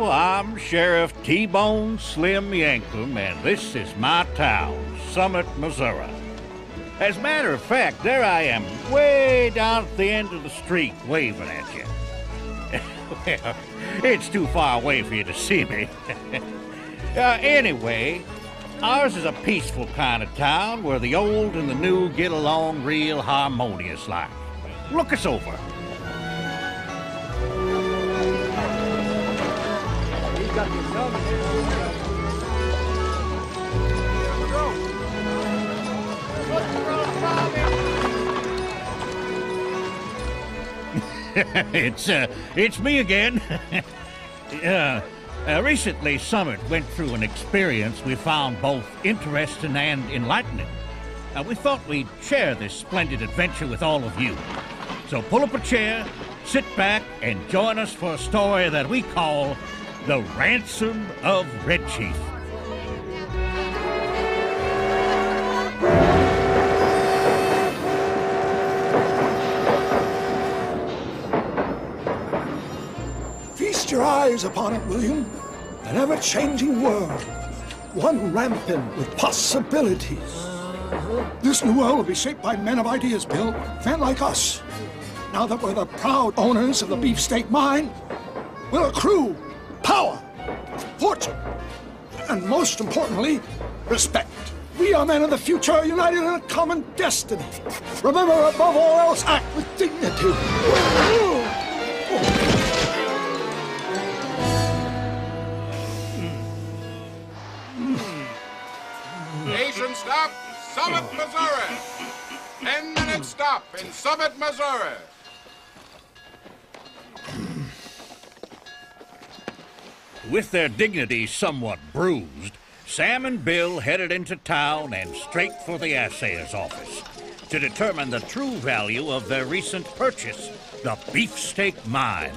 I'm Sheriff T-Bone Slim Yankum, and this is my town, Summit, Missouri. As a matter of fact, there I am, way down at the end of the street, waving at you. Well, it's too far away for you to see me. Anyway, ours is a peaceful kind of town where the old and the new get along real harmonious like. Look us over. It's me again. Recently, Summit went through an experience we found both interesting and enlightening. We thought we'd share this splendid adventure with all of you. So pull up a chair, sit back, and join us for a story that we call The Ransom of Red Chief. Feast your eyes upon it, William. An ever-changing world, one rampant with possibilities. This new world will be shaped by men of ideas, Bill, men like us. Now that we're the proud owners of the beefsteak mine, we'll accrue power, fortune, and most importantly, respect. We are men of the future, united in a common destiny. Remember, above all else, act with dignity. Station stop, Summit, Missouri. 10-minute stop in Summit, Missouri. With their dignities somewhat bruised, Sam and Bill headed into town and straight for the assayer's office to determine the true value of their recent purchase, the beefsteak mine.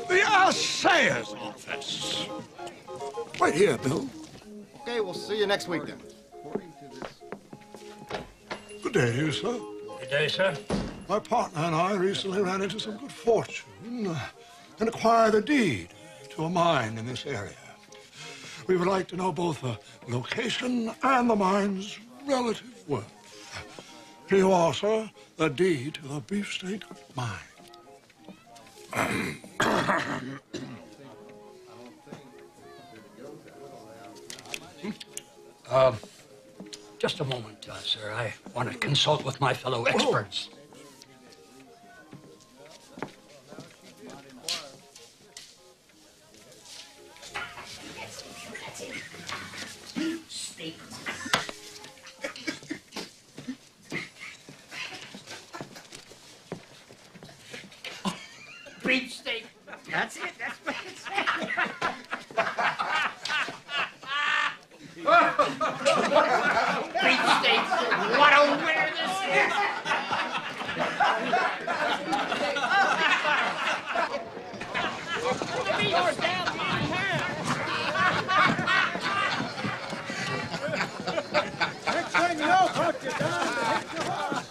The assayer's office. Right here, Bill. Okay, we'll see you next week then. Good day, sir. Good day, sir. My partner and I recently ran into some good fortune and acquired a deed to a mine in this area. We would like to know both the location and the mine's relative worth. Here you are, sir, the deed to the beefsteak mine. Just a moment, sir. I want to consult with my fellow experts. Beefsteak. That's it. That's what it said. Beefsteak. What a winner this is. Yours down behind her. Next thing you know, put you down.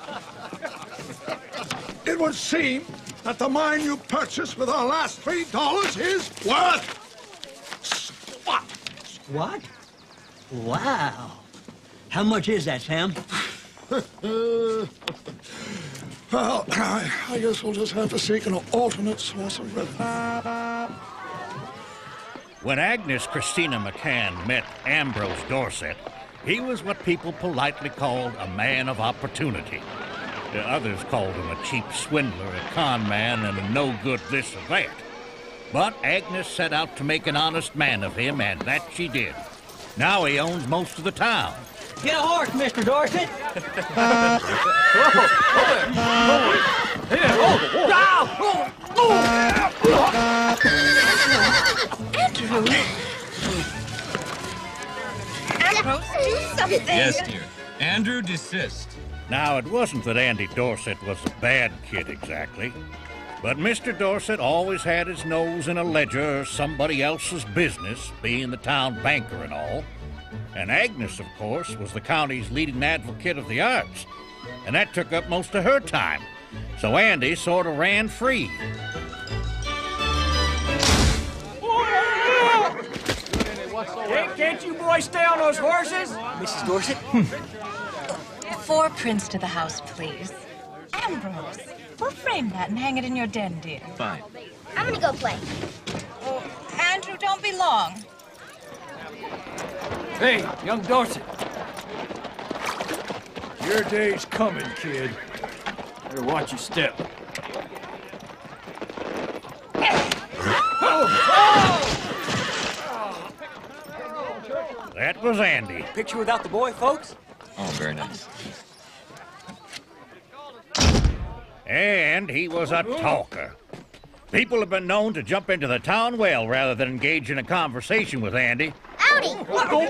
It would seem that the mine you purchased with our last $3 is worth what? What? Wow. How much is that, Sam? Well, I guess we'll just have to seek an alternate source of revenue. When Agnes Christina McCann met Ambrose Dorset, he was what people politely called a man of opportunity. Others called him a cheap swindler, a con man, and a no-good this or that. But Agnes set out to make an honest man of him, and that she did. Now he owns most of the town. Get a horse, Mr. Dorset. Ambrose, do something. Yes, dear. Andrew, desist. Now, it wasn't that Andy Dorset was a bad kid exactly, but Mr. Dorset always had his nose in a ledger or somebody else's business, being the town banker and all. And Agnes, of course, was the county's leading advocate of the arts, and that took up most of her time. So Andy sort of ran free. Can't you boys stay on those horses? Mrs. Dorset? 4 prints to the house, please. Ambrose, we'll frame that and hang it in your den, dear. Fine. I'm gonna go play. Oh, Andrew, don't be long. Hey, young Dorset. Your day's coming, kid. Better watch your step. That was Andy. Picture without the boy, folks? Oh, very nice. And he was a talker. People have been known to jump into the town well rather than engage in a conversation with Andy. Howdy! Howdy,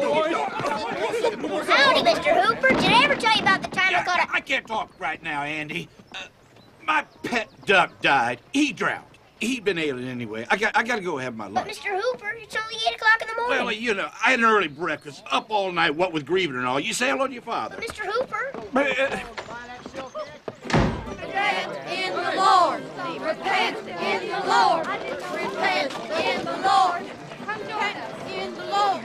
Mr. Hooper. Did I ever tell you about the time I caught a... I can't talk right now, Andy. My pet duck died. He drowned. He'd been ailing anyway. I got to go have my lunch. But, Mr. Hooper, it's only 8 o'clock in the morning. Well, you know, I had an early breakfast, up all night, what with grieving and all. You sail on your father. But, Mr. Hooper... Repent in the Lord. Repent in the Lord. Repent in the Lord. Repent in the Lord.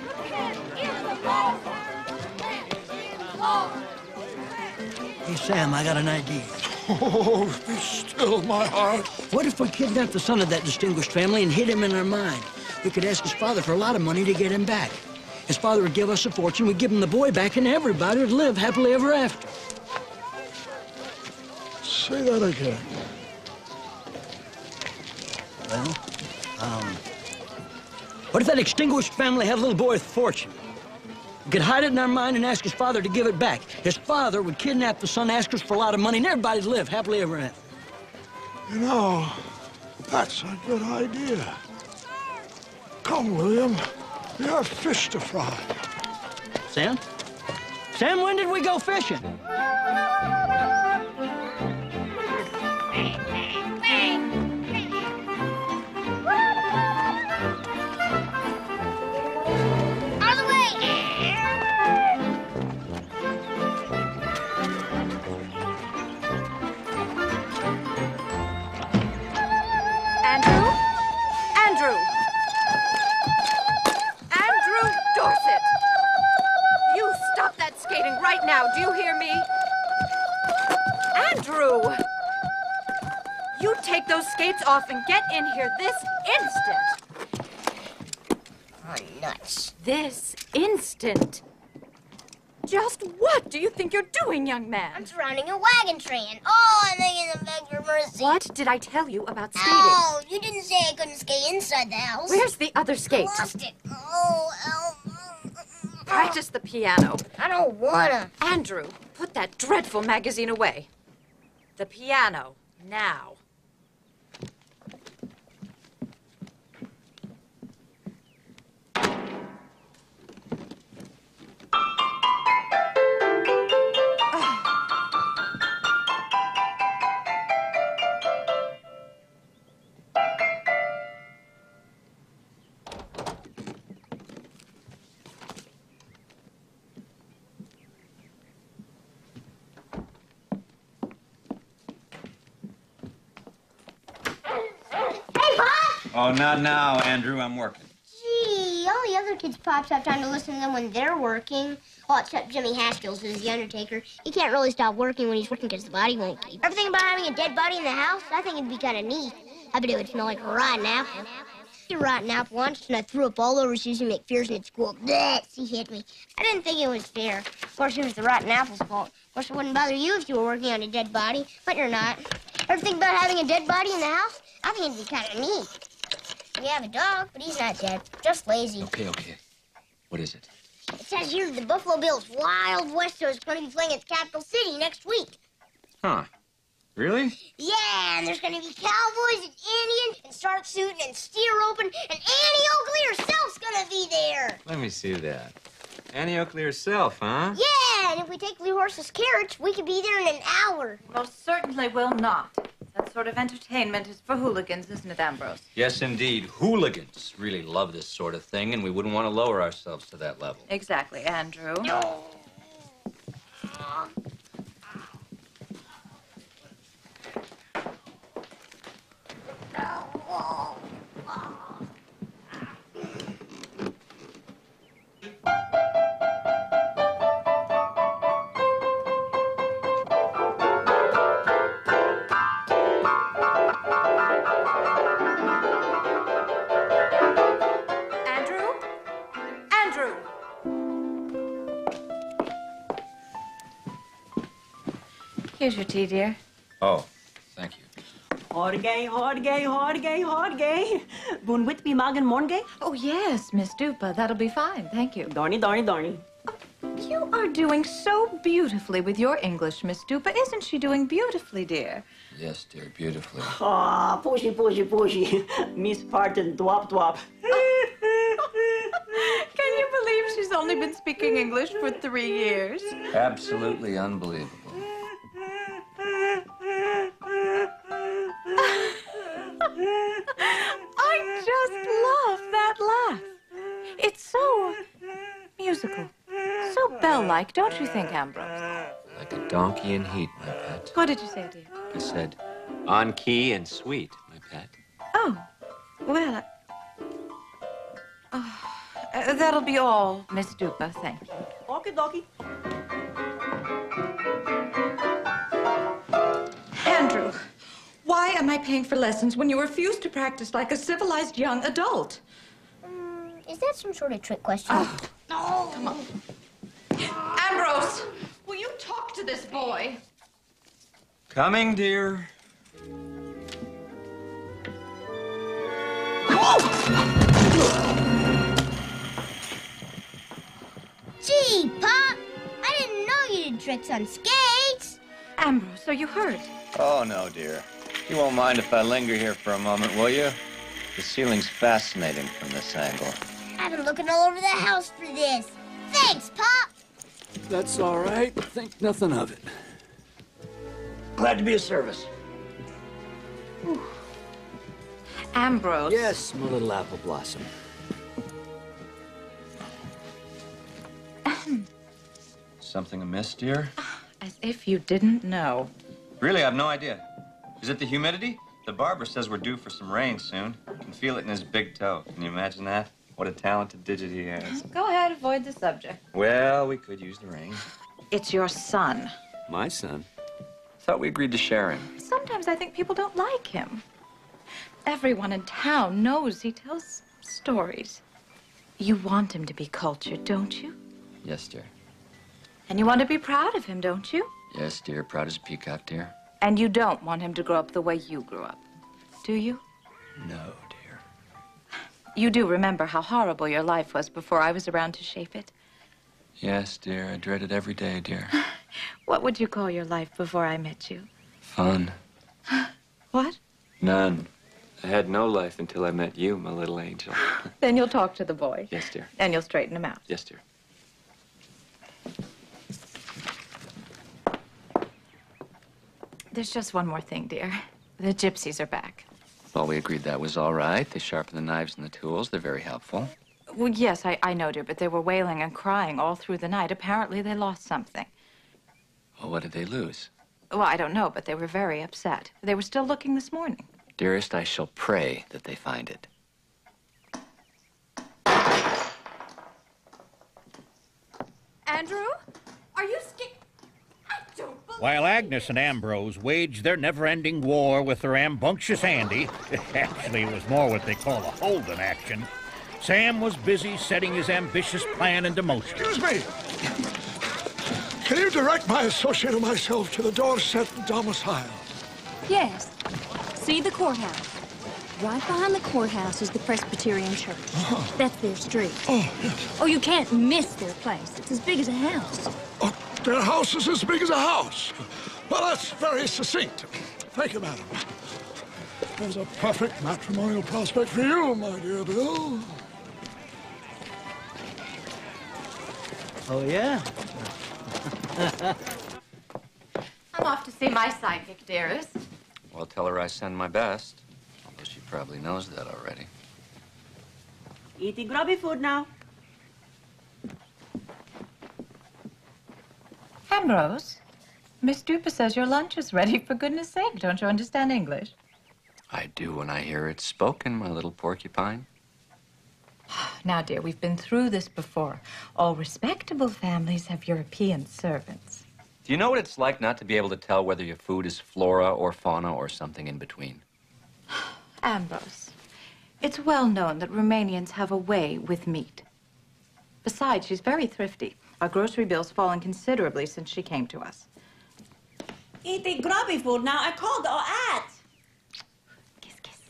Repent in the Lord. Repent in the Lord. Hey, Sam, I got an idea. Oh, be still, my heart. What if we kidnapped the son of that distinguished family and hid him in our mine? We could ask his father for a lot of money to get him back. His father would give us a fortune, we'd give him the boy back, and everybody would live happily ever after. Say that again. Well, what if that extinguished family had a little boy with fortune? We could hide it in our mine and ask his father to give it back. His father would kidnap the son, ask us for a lot of money, and everybody'd live happily ever after. You know, that's a good idea. Come, William. We have fish to fry. Sam? Sam, when did we go fishing? Out of the way! Andrew? Andrew! Andrew Dorset! You stop that skating right now, do you hear me? Andrew! You take those skates off and get in here this instant! Oh, nuts. This instant! Just what do you think you're doing, young man? I'm surrounding a wagon train. Oh, I'm making them beg for mercy. What did I tell you about skating? Oh, you didn't say I couldn't skate inside the house. Where's the other I skate? lost it. Oh, Practice the piano. I don't wanna. Andrew, put that dreadful magazine away. The piano, now. Oh, not now, Andrew. I'm working. Gee, all the other kids' pops have time to listen to them when they're working. Well, except Jimmy Haskell's, who's the Undertaker. He can't really stop working when he's working because the body won't keep. Ever think about having a dead body in the house? I think it'd be kind of neat. I bet it would smell like a rotten apple. A rotten apple once, and I threw up all over Susan McPherson at school. Blech, she hit me. I didn't think it was fair. Of course, it was the rotten apple's fault. Of course, it wouldn't bother you if you were working on a dead body, but you're not. Ever think about having a dead body in the house? I think it'd be kind of neat. We have a dog, but he's not dead. Just lazy. Okay. What is it? It says here the Buffalo Bills Wild West Show is going to be playing at the capital city next week. Huh. Really? Yeah, and there's going to be cowboys and Indians and shark shooting and steer roping, and Annie Oakley herself's going to be there. Let me see that. Annie Oakley herself, huh? Yeah, and if we take Blue Horse's carriage, we could be there in an hour. Most certainly will not. That sort of entertainment is for hooligans, isn't it, Ambrose? Yes, indeed. Hooligans really love this sort of thing, and we wouldn't want to lower ourselves to that level. Exactly, Andrew. No. Here's your tea, dear. Oh, thank you. Horgay, horgay, horgay, horgay. Bun wit me magen morgay? Oh, yes, Miss Dupa. That'll be fine. Thank you. Darny, darny, darny. You are doing so beautifully with your English, Miss Dupa. Isn't she doing beautifully, dear? Yes, dear, beautifully. Ah, pushy, pushy, pushy. Miss Pardon, dwap, dwap. Can you believe she's only been speaking English for 3 years? Absolutely unbelievable. I just love that laugh. It's so musical, so bell-like, don't you think, Ambrose? Like a donkey in heat, my pet. What did you say, dear? I said, on key and sweet, my pet. Oh, well, that'll be all, Miss Dupa, thank you. Okie dokie. Andrew, why am I paying for lessons when you refuse to practice like a civilized young adult? Is that some sort of trick question? Oh, no. Come on. Ambrose, will you talk to this boy? Coming, dear. Gee, Pop! I didn't know you did tricks on skates! Ambrose, are you hurt? Oh, no, dear. You won't mind if I linger here for a moment, will you? The ceiling's fascinating from this angle. I've been looking all over the house for this. Thanks, Pop! That's all right. Think nothing of it. Glad to be of service. Ambrose. Yes, my little apple blossom. Something amiss, dear? As if you didn't know. Really, I have no idea. Is it the humidity? The barber says we're due for some rain soon. You can feel it in his big toe. Can you imagine that? What a talented digit he has. Go ahead, avoid the subject. Well, we could use the rain. It's your son. My son? Thought we agreed to share him. Sometimes I think people don't like him. Everyone in town knows he tells stories. You want him to be cultured, don't you? Yes, dear. And you want to be proud of him, don't you? Yes, dear. Proud as a peacock, dear. And you don't want him to grow up the way you grew up, do you? No, dear. You do remember how horrible your life was before I was around to shape it? Yes, dear. I dread it every day, dear. What would you call your life before I met you? Fun. What? None. I had no life until I met you, my little angel. Then you'll talk to the boy. Yes, dear. And you'll straighten him out. Yes, dear. There's just one more thing, dear. The gypsies are back. Well, we agreed that was all right. They sharpen the knives and the tools. They're very helpful. Well, yes, I know, dear, but they were wailing and crying all through the night. Apparently, they lost something. Well, what did they lose? Well, I don't know, but they were very upset. They were still looking this morning. Dearest, I shall pray that they find it. Andrew, are you scared? While Agnes and Ambrose waged their never-ending war with their rambunctious Andy, actually it was more what they call a Holden action, Sam was busy setting his ambitious plan into motion. Excuse me. Can you direct my associate and myself to the Dorset domicile? Yes. See the courthouse. Right behind the courthouse is the Presbyterian church. That's their street. Oh, yes. Oh, you can't miss their place. It's as big as a house. Oh, their house is as big as a house. Well, that's very succinct. Thank you, madam. There's a perfect matrimonial prospect for you, my dear Bill. Oh, yeah? I'm off to see my psychic, dearest. Well, tell her I send my best. Although she probably knows that already. Eating grubby food now. Ambrose, Miss Dupa says your lunch is ready. For goodness sake, don't you understand English? I do when I hear it spoken, my little porcupine. Now, dear, we've been through this before. All respectable families have European servants. Do you know what it's like not to be able to tell whether your food is flora or fauna or something in between? Ambrose, it's well known that Romanians have a way with meat. Besides, she's very thrifty. Our grocery bill's fallen considerably since she came to us. Eating grubby food now. I called the ad. Kiss, kiss.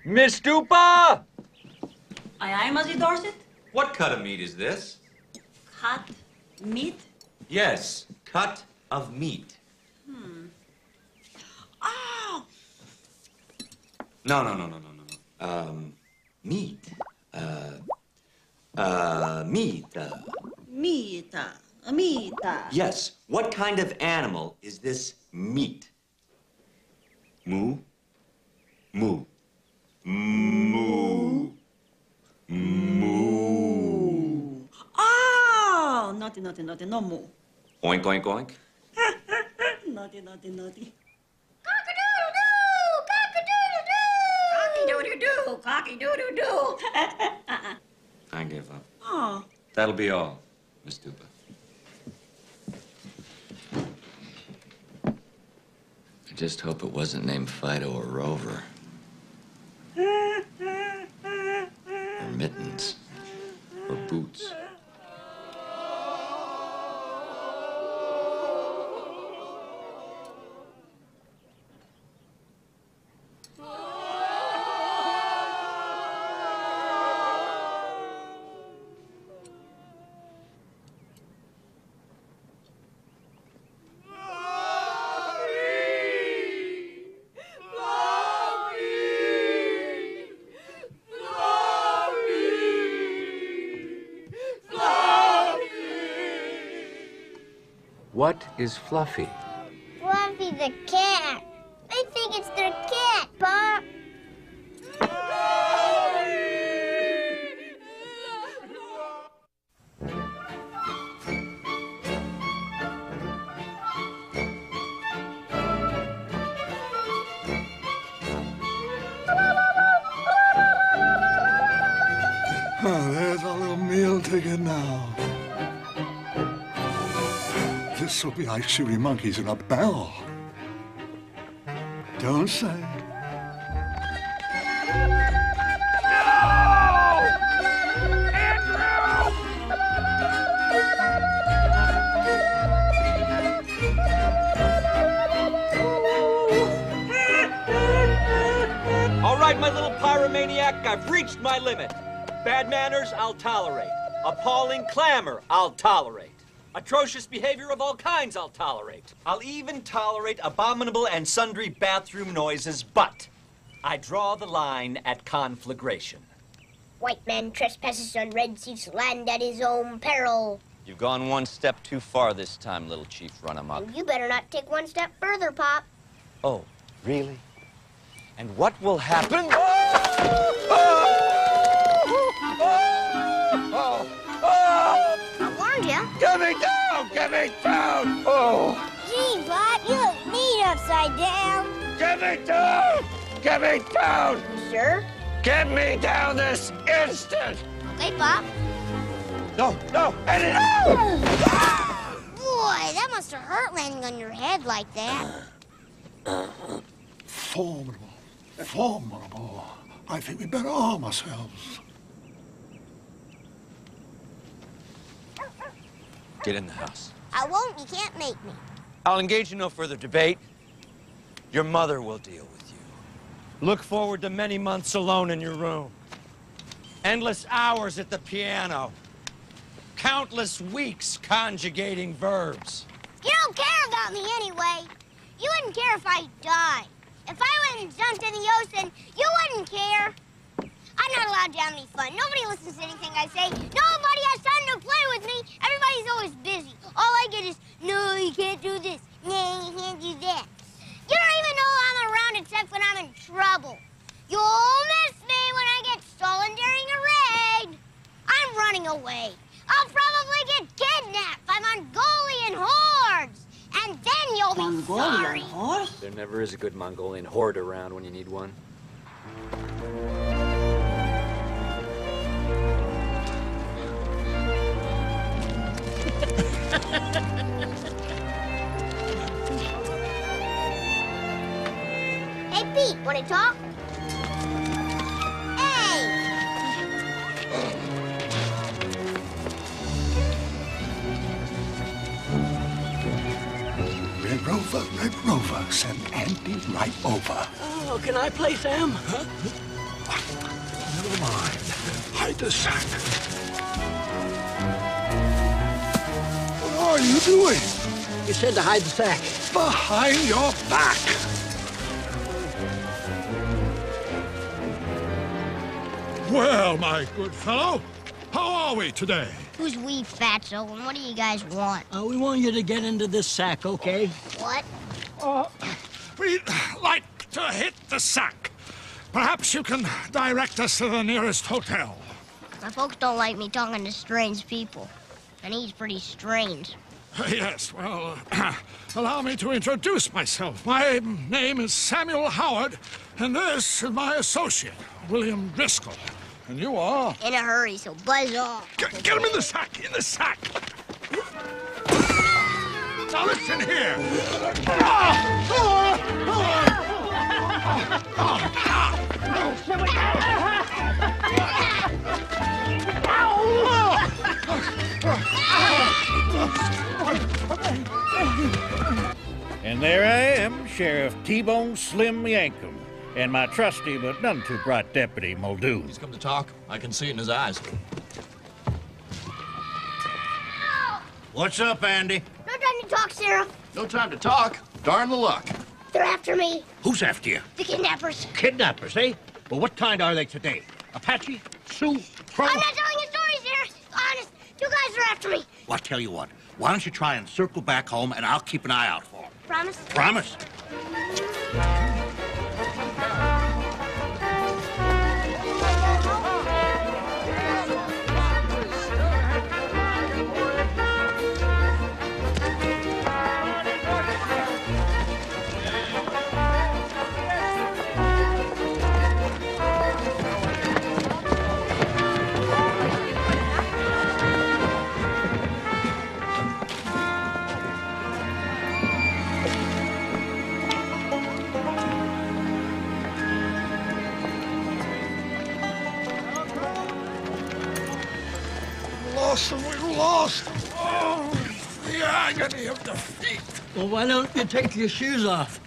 Miss Dupa! Aye, Muzzy Dorset? What cut of meat is this? Hot meat? Yes, cut of meat. Oh! No. Meat. Meat. Meat. Yes, what kind of animal is this meat? Moo? Moo. Moo. Moo. Oh! Naughty, no moo. Oink, oink, oink. Naughty. Cock-a-doodle-doo! Cocky-doodle-doo! I give up. Oh. That'll be all, Miss Dupa. I just hope it wasn't named Fido or Rover. Or Mittens. Or Boots. What is Fluffy? Fluffy the cat. I think it's their cat, Pop. Oh, there's our little meal ticket now. This will be like shooting monkeys in a barrel. Don't say. All right, my little pyromaniac, I've reached my limit. Bad manners, I'll tolerate. Appalling clamor, I'll tolerate. Atrocious behavior of all kinds, I'll tolerate. I'll even tolerate abominable and sundry bathroom noises, but I draw the line at conflagration. White man trespasses on Red Chief's land at his own peril. You've gone one step too far this time, little Chief Run-Amok. You better not take one step further, Pop. Oh, really? And what will happen? I warned you. Get me down! Get me down! Oh! Gee, Pop, you look neat upside down. Get me down! Get me down! You sure? Get me down this instant! Okay, Pop. No, Eddie, no! Boy, that must have hurt landing on your head like that. Formidable. Formidable. I think we better arm ourselves. Get in the house. I won't. You can't make me. I'll engage in no further debate. Your mother will deal with you. Look forward to many months alone in your room. Endless hours at the piano. Countless weeks conjugating verbs. You don't care about me anyway. You wouldn't care if I died. If I went and jumped in the ocean, you wouldn't care. I'm not allowed to have any fun. Nobody listens to anything I say. Nobody has time to play with me. Everybody's always busy. All I get is, no, you can't do this. No, you can't do that. You don't even know I'm around except when I'm in trouble. You'll miss me when I get stolen during a raid. I'm running away. I'll probably get kidnapped by Mongolian hordes. And then you'll be sorry. Horse? There never is a good Mongolian horde around when you need one. Pete, want to talk? Hey! Red Rover, send Andy right over. Oh, can I play Sam? Huh? Never mind. Hide the sack. What are you doing? You said to hide the sack. Behind your back. Well, my good fellow, how are we today? Who's we, Fatso, and what do you guys want? We want you to get into this sack, okay? What? We'd like to hit the sack. Perhaps you can direct us to the nearest hotel. My folks don't like me talking to strange people, and he's pretty strange. Yes, well, allow me to introduce myself. My name is Samuel Howard, and this is my associate, William Driscoll. And you are? In a hurry, so buzz off. Get him in the sack, Now listen here. And there I am, Sheriff T-Bone Slim Yankum, and my trusty but none too bright deputy, Muldoon. He's come to talk. I can see it in his eyes. What's up, Andy? No time to talk, Sarah. No time to talk. Darn the luck. They're after me. Who's after you? The kidnappers. Kidnappers, eh? Well, what kind are they today? Apache? Sioux? Crow? I'm not telling you stories, Sarah. Honest, you guys are after me. Well, I'll tell you what. Why don't you try and circle back home, and I'll keep an eye out for them. Promise? Promise. We lost. Oh, the agony of defeat. Well, why don't you take your shoes off?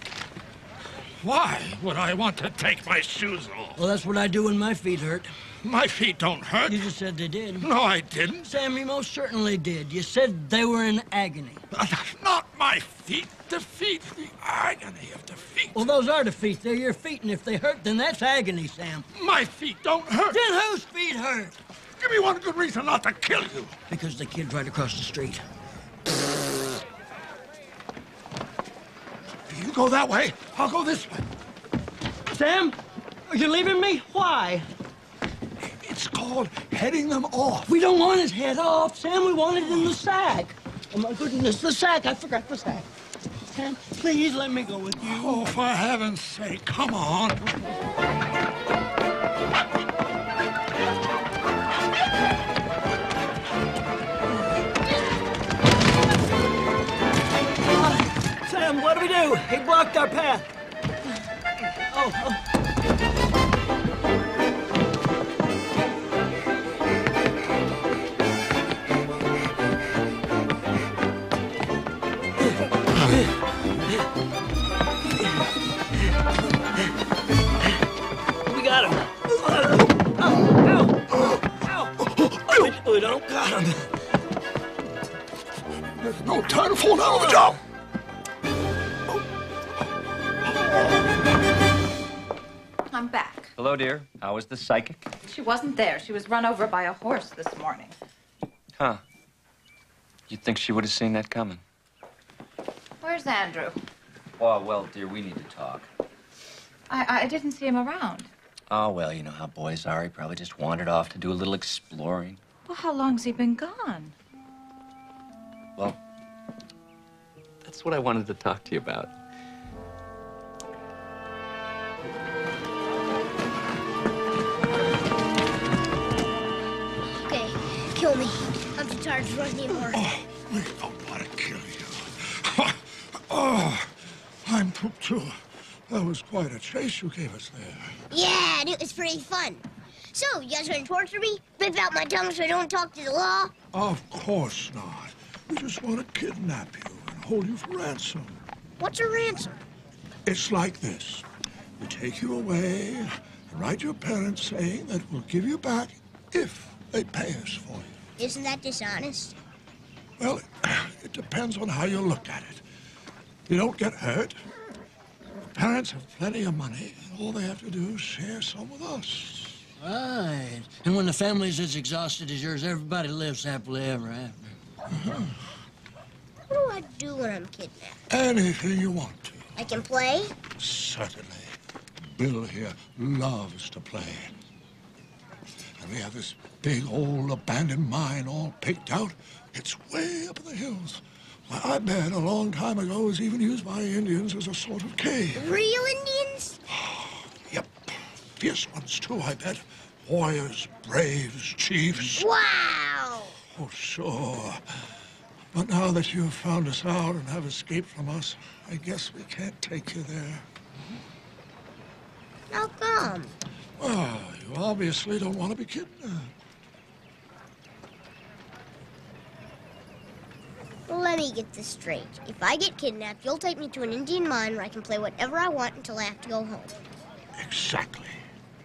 Why would I want to take my shoes off? Well, that's what I do when my feet hurt. My feet don't hurt. You just said they did. No, I didn't. Sam, you most certainly did. You said they were in agony. Not my feet. Defeat. The agony of defeat. Well, those are defeat. They're your feet, and if they hurt, then that's agony, Sam. My feet don't hurt. Then whose feet hurt? Give me one good reason not to kill you. Because the kid's right across the street. You go that way, I'll go this way. Sam, are you leaving me? Why? It's called heading them off. We don't want his head off, Sam. We want it in the sack. Oh, my goodness, the sack. I forgot the sack. Sam, please let me go with you. Oh, for heaven's sake, come on. Sam, what do we do? He blocked our path. Oh. We got him. Ow. We don't got him. There's no time to fall down on the job. I'm back. Hello, dear. How was the psychic? She wasn't there. She was run over by a horse this morning. Huh. You'd think she would have seen that coming. Where's Andrew? Oh, well, dear, we need to talk. I didn't see him around. Oh, well, you know how boys are. He probably just wandered off to do a little exploring. Well, how long's he been gone? Well, that's what I wanted to talk to you about. Okay, kill me. I'm too tired to run anymore. Oh, we don't want to kill you. Oh, I'm too That was quite a chase you gave us there. Yeah, and it was pretty fun. So, you guys gonna torture me? Rip out my tongue so I don't talk to the law? Of course not. We just want to kidnap you and hold you for ransom. What's a ransom? It's like this. We take you away and write your parents saying that we'll give you back if they pay us for you. Isn't that dishonest? Well, it depends on how you look at it. You don't get hurt. Parents have plenty of money, and all they have to do is share some with us. Right. And when the family's as exhausted as yours, everybody lives happily ever after. Uh-huh. What do I do when I'm kidnapped? Anything you want to. I can play? Certainly. Bill here loves to play. And we have this big old abandoned mine all picked out. It's way up in the hills. Why, I bet a long time ago it was even used by Indians as a sort of cave. Real Indians? Yep. Fierce ones, too, I bet. Warriors, braves, chiefs. Wow! Oh, sure. But now that you've found us out and have escaped from us, I guess we can't take you there. How come? Well, you obviously don't want to be kidnapped. Let me get this straight. If I get kidnapped, you'll take me to an Indian mine where I can play whatever I want until I have to go home. Exactly.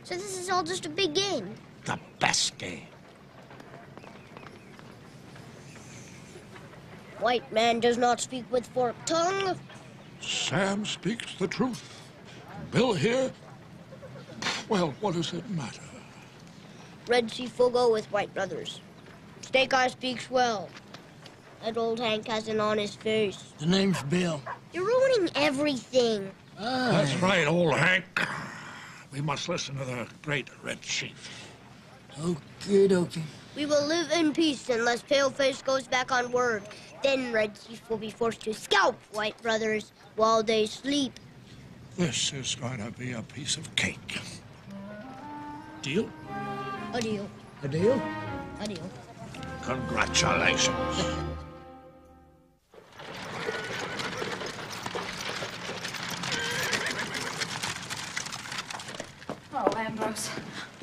So this is all just a big game. The best game. White man does not speak with forked tongue. Sam speaks the truth. Bill here, well, what does it matter? Red Chief will go with white brothers. Snake Eye speaks well. That old Hank has an honest face. The name's Bill. You're ruining everything. That's right, old Hank. We must listen to the great Red Chief. Okie dokie. We will live in peace unless Paleface goes back on word. Then Red Chief will be forced to scalp white brothers while they sleep. This is going to be a piece of cake. Deal? A deal. A deal? A deal. Congratulations. Oh, Ambrose,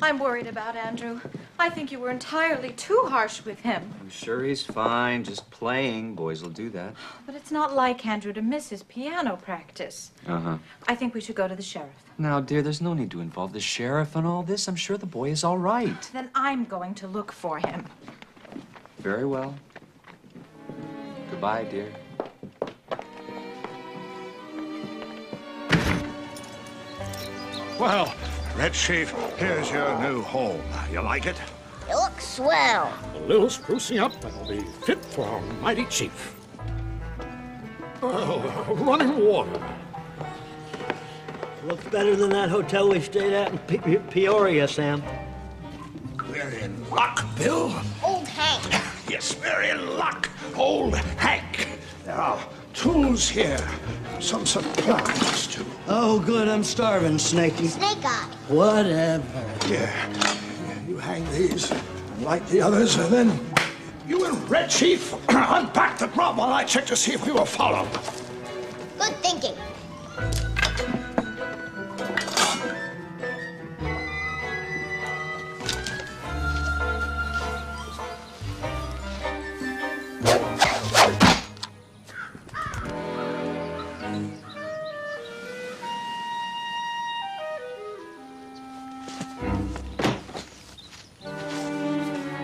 I'm worried about Andrew. I think you were entirely too harsh with him. I'm sure he's fine, just playing. Boys will do that. But it's not like Andrew to miss his piano practice. Uh-huh. I think we should go to the sheriff. Now, dear, there's no need to involve the sheriff in all this. I'm sure the boy is all right. Then I'm going to look for him. Very well. Goodbye, dear. Well, Red Chief, here's your new home. You like it? It looks swell. A little sprucing up and it'll be fit for our mighty chief. Running water. Looks better than that hotel we stayed at in Peoria, Sam. We're in luck, Bill. Old Hank. Yes, we're in luck. Old Hank. There are tools here. Some supplies, too. Oh, good. I'm starving, Snakey. Snake Eye. Whatever. Yeah. You hang these and light the others, and then you and Red Chief unpack the grub while I check to see if we were followed. Good thinking.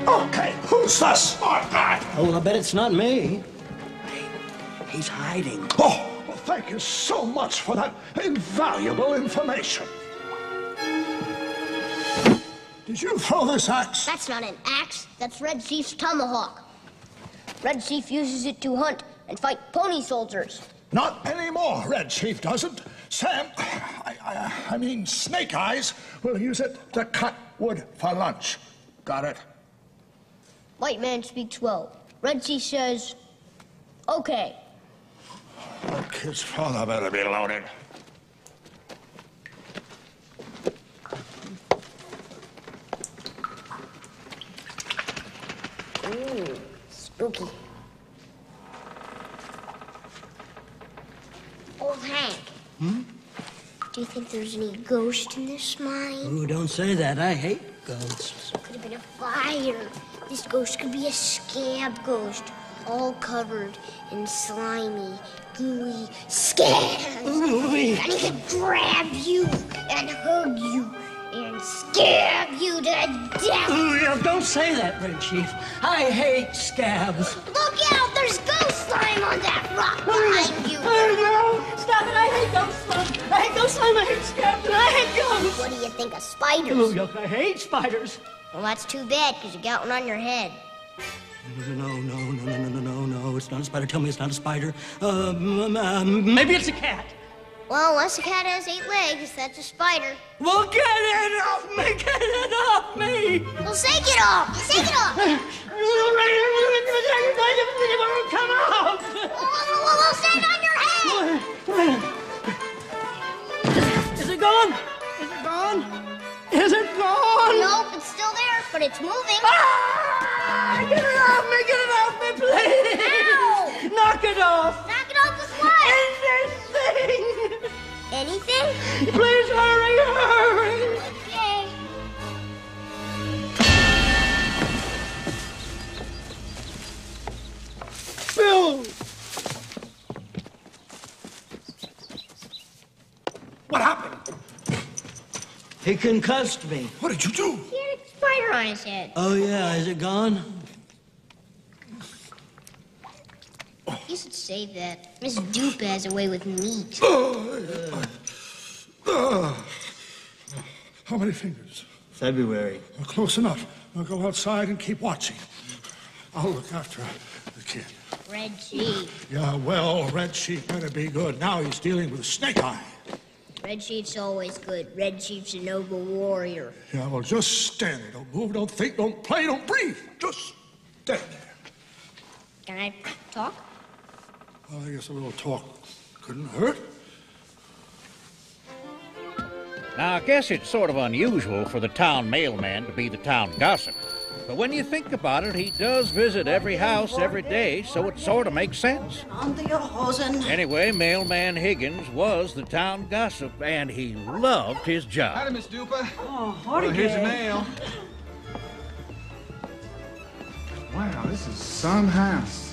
Okay, who's the smart guy? Oh, I bet it's not me. He's hiding. Oh, well, thank you so much for that invaluable information. Did you throw this axe? That's not an axe. That's Red Chief's tomahawk. Red Chief uses it to hunt and fight pony soldiers. Not anymore, Red Chief doesn't. Sam, I mean Snake Eyes, will use it to cut wood for lunch. Got it? White man speaks well. Red Chief says, okay. The kid's father better be loaded. Ooh, spooky. Old Hank. Do you think there's any ghost in this mine? Ooh, don't say that. I hate ghosts. Could have been a fire. This ghost could be a scab ghost, all covered in slimy, gooey scabs. Ooh. And he could grab you and hug you and scab you to death. Ooh, yeah, don't say that, Red Chief. I hate scabs. Look out! There's ghost slime on that rock behind you. No! Stop it! I hate ghost slime. I hate ghost slime. I hate scabs. And I hate ghosts. What do you think of spiders? Ooh, yuck, I hate spiders. Well, that's too bad, because you got one on your head. No. It's not a spider. Tell me it's not a spider. Maybe it's a cat. Well, unless a cat has 8 legs, that's a spider. Well, get it off me! Get it off me! Well, shake it off! Shake it off! Come off! Well, stay on your head! Is it gone? Is it gone? Is it gone? Nope, it's still there, but it's moving. Ah! Get it off me! Get it off me, please! Ow! Knock it off! Knock it off with what? Anything! Anything? Please hurry! Okay. Bill! What happened? He concussed me. What did you do? He had a spider on his head. Oh, yeah. Is it gone? You should save that. Miss Dupe has a way with meat. How many fingers? February. Well, close enough. I'll go outside and keep watching. I'll look after the kid. Red Sheep. Yeah, well, Red Sheep better be good. Now he's dealing with Snake Eye. Red Sheep's always good. Red Sheep's a noble warrior. Yeah, well, just stand there. Don't move, don't think, don't play, don't breathe. Just stand there. Can I talk? Well, I guess a little talk couldn't hurt. Now, I guess it's sort of unusual for the town mailman to be the town gossip. But when you think about it, he does visit every house every day, so it sort of makes sense. Anyway, Mailman Higgins was the town gossip, and he loved his job. Howdy, Miss Dupa. Oh, Well, here's your mail. Wow, this is some house.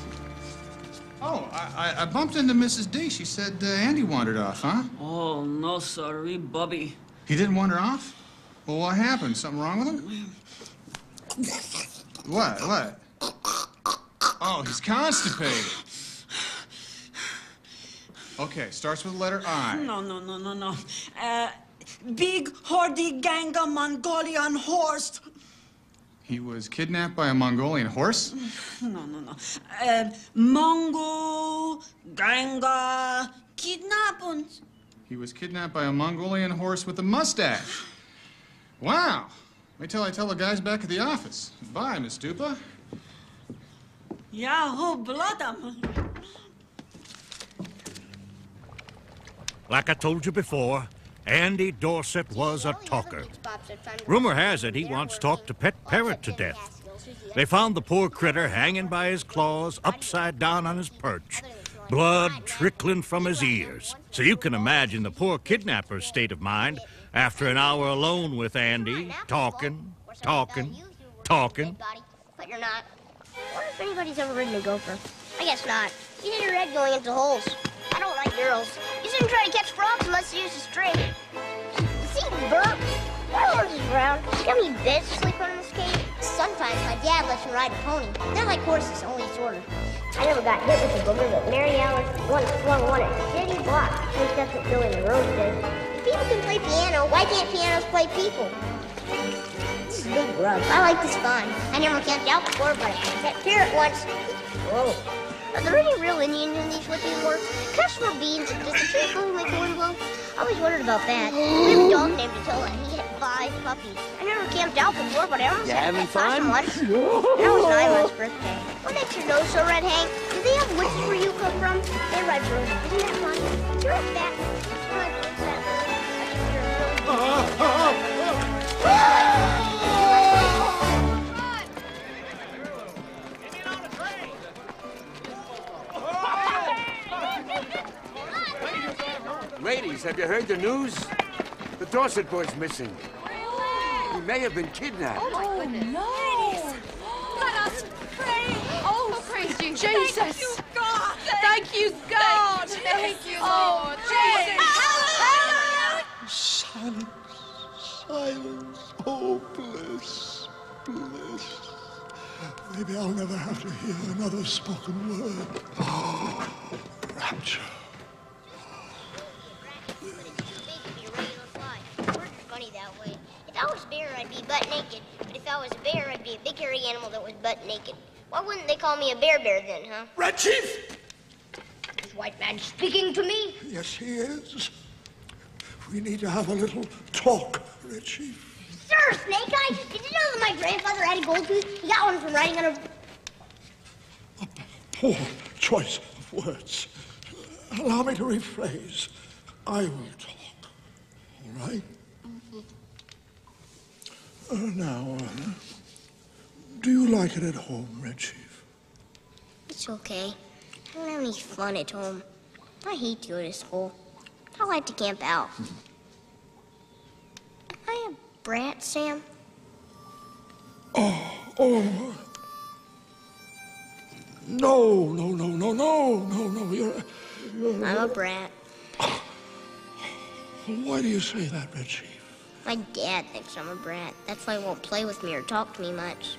Oh, I bumped into Mrs. D. She said Andy wandered off, huh? Oh, no, sorry, Bobby. He didn't wander off? Well, what happened? Something wrong with him? What? Oh, he's constipated. Okay, starts with the letter I. No. Big, hardy gang of Mongolian horse. He was kidnapped by a Mongolian horse? No. Mongo, ganga, kidnapping. He was kidnapped by a Mongolian horse with a mustache. Wow. Wait till I tell the guys back at the office. Bye, Miss Dupa. Yahoo, bloodam. Like I told you before, Andy Dorset was a talker. Rumor has it he once talked a pet parrot to death. They found the poor critter hanging by his claws upside down on his perch, blood trickling from his ears. So you can imagine the poor kidnapper's state of mind after an hour alone with Andy, talking. But you're not. I wonder if anybody's ever ridden a gopher. I guess not. You hit your head going into holes. I don't like girls. You shouldn't try to catch frogs unless you use a string. See, Bert? My horse is brown. He's got any beds to sleep on in this cave? Sometimes my dad lets me ride a pony. They're like horses, only sort of. I never got hit with a booger, but Mary Alice once flung one at city block. At least that's what Billy the Rose did. If people can play piano, why can't pianos play people? This is big grub. I like this fun. I never camped out before, but I pet parrot once. Whoa. Are there any real Indians in these Wiccan works? Can I store beans? Does the tree really make the wind blow? I always wondered about that. We have a dog named Attila, and he had 5 puppies. I never camped out before, but I almost had a pet possum once. That was Nyla's birthday. What makes your nose so red, Hank? Do they have witches where you come from? They ride birds. Isn't that fun? You're a fat. Ladies, have you heard the news? The Dorset boy's missing. He may have been kidnapped. Oh, my goodness. No! Let us pray! Oh, praise you, Jesus! Thank you, God! Thank you, God! Thank you, Oh, Lord. Jesus! Silence, silence, oh, bliss, bliss. Maybe I'll never have to hear another spoken word. Oh, rapture. Funny that way. If I was a bear, I'd be butt naked. But if I was a bear, I'd be a big hairy animal that was butt naked. Why wouldn't they call me a bear then, huh? Red Chief! Is White Man speaking to me? Yes, he is. We need to have a little talk, Red Chief. Sir, Snake Eyes, did you know that my grandfather had a gold tooth? He got one from riding on a... Poor choice of words. Allow me to rephrase. I will talk. All right? Now, do you like it at home, Red Chief? It's okay. I don't have any fun at home. I hate to go to school. I like to camp out. Am I a brat, Sam? Oh. No, you're I'm a brat. Why do you say that, Red Chief? My dad thinks I'm a brat. That's why he won't play with me or talk to me much.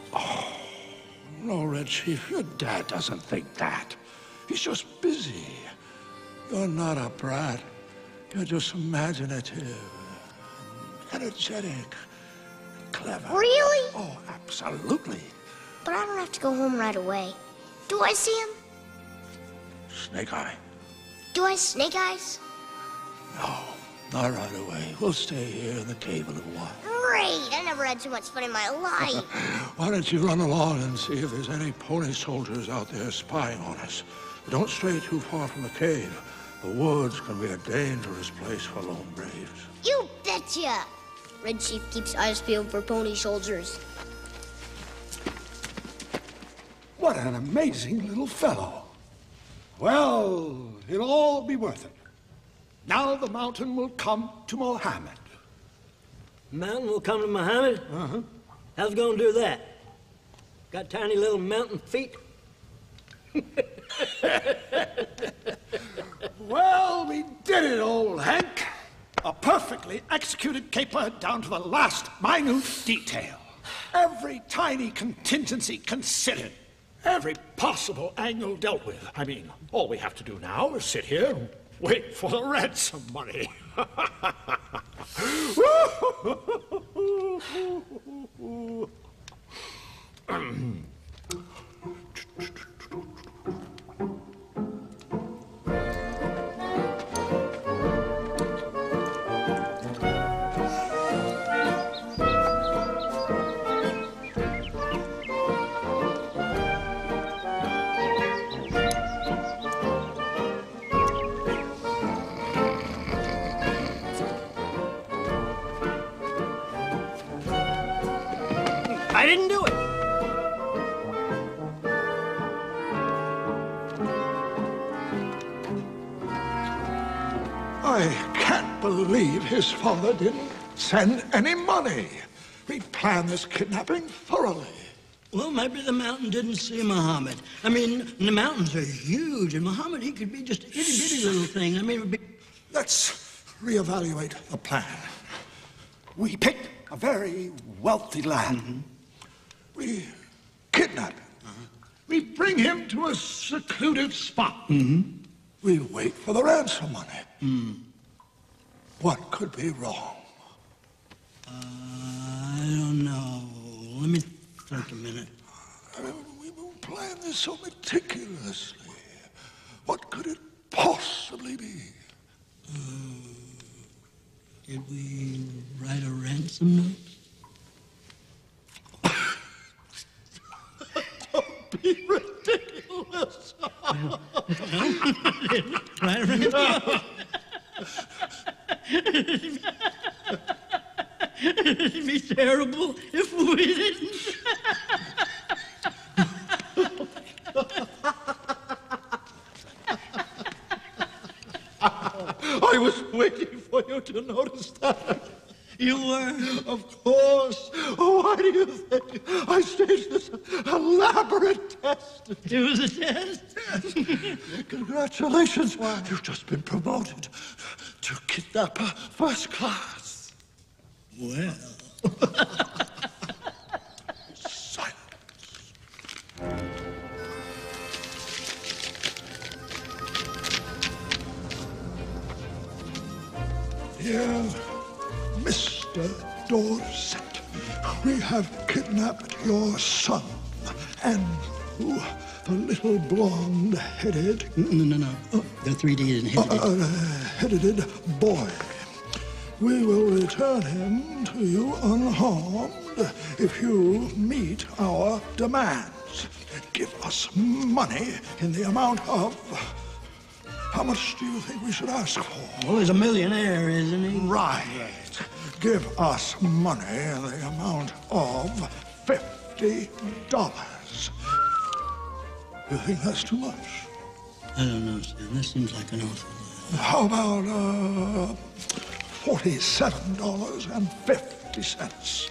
No, Red Chief, your dad doesn't think that. He's just busy. You're not a brat. You're just imaginative, energetic, clever. Really? Oh, absolutely. But I don't have to go home right away. Do I, Sam? Snake Eye. Do I, Snake Eyes? No, not right away. We'll stay here in the cave a little while. Great! I never had so much fun in my life. Why don't you run along and see if there's any pony soldiers out there spying on us? But don't stray too far from the cave. The woods can be a dangerous place for lone braves. You betcha! Red Chief keeps eyes peeled for pony soldiers. What an amazing little fellow. Well, it'll all be worth it. Now the mountain will come to Mohammed. Mountain will come to Muhammad? Uh-huh. How's it gonna do that? Got tiny little mountain feet? Well, we did it, old Hank. A perfectly executed caper down to the last minute detail. Every tiny contingency considered. Every possible angle dealt with. I mean, all we have to do now is sit here and wait for the ransom money. I didn't do it. I can't believe his father didn't send any money. We planned this kidnapping thoroughly. Well, maybe the mountain didn't see Muhammad. I mean, the mountains are huge, and Muhammad, he could be just an itty-bitty little thing. I mean, it would be... Let's reevaluate the plan. We picked a very wealthy lad. Mm-hmm. We kidnap him. We bring him to a secluded spot. Mm-hmm. We wait for the ransom money. What could be wrong? I don't know. Let me think a minute. We planned this so meticulously. What could it possibly be? Did we write a ransom note? Don't be ridiculous. Write a ransom note? It'd be terrible if we didn't. Are I was waiting for you to notice that. You were? Of course. Why do you think I staged this elaborate test? It was a test? Congratulations. Why? You've just been promoted to kidnapper first class. Well. Dear Mr. Dorset, we have kidnapped your son, Andrew, the little blonde-headed... No. The 3D headed boy. We will return him to you unharmed if you meet our demands. Give us money in the amount of... How much do you think we should ask for? Well, he's a millionaire, isn't he? Right. Give us money in the amount of $50. You think that's too much? I don't know, Sam. That seems like an awful lot. How about $47.50?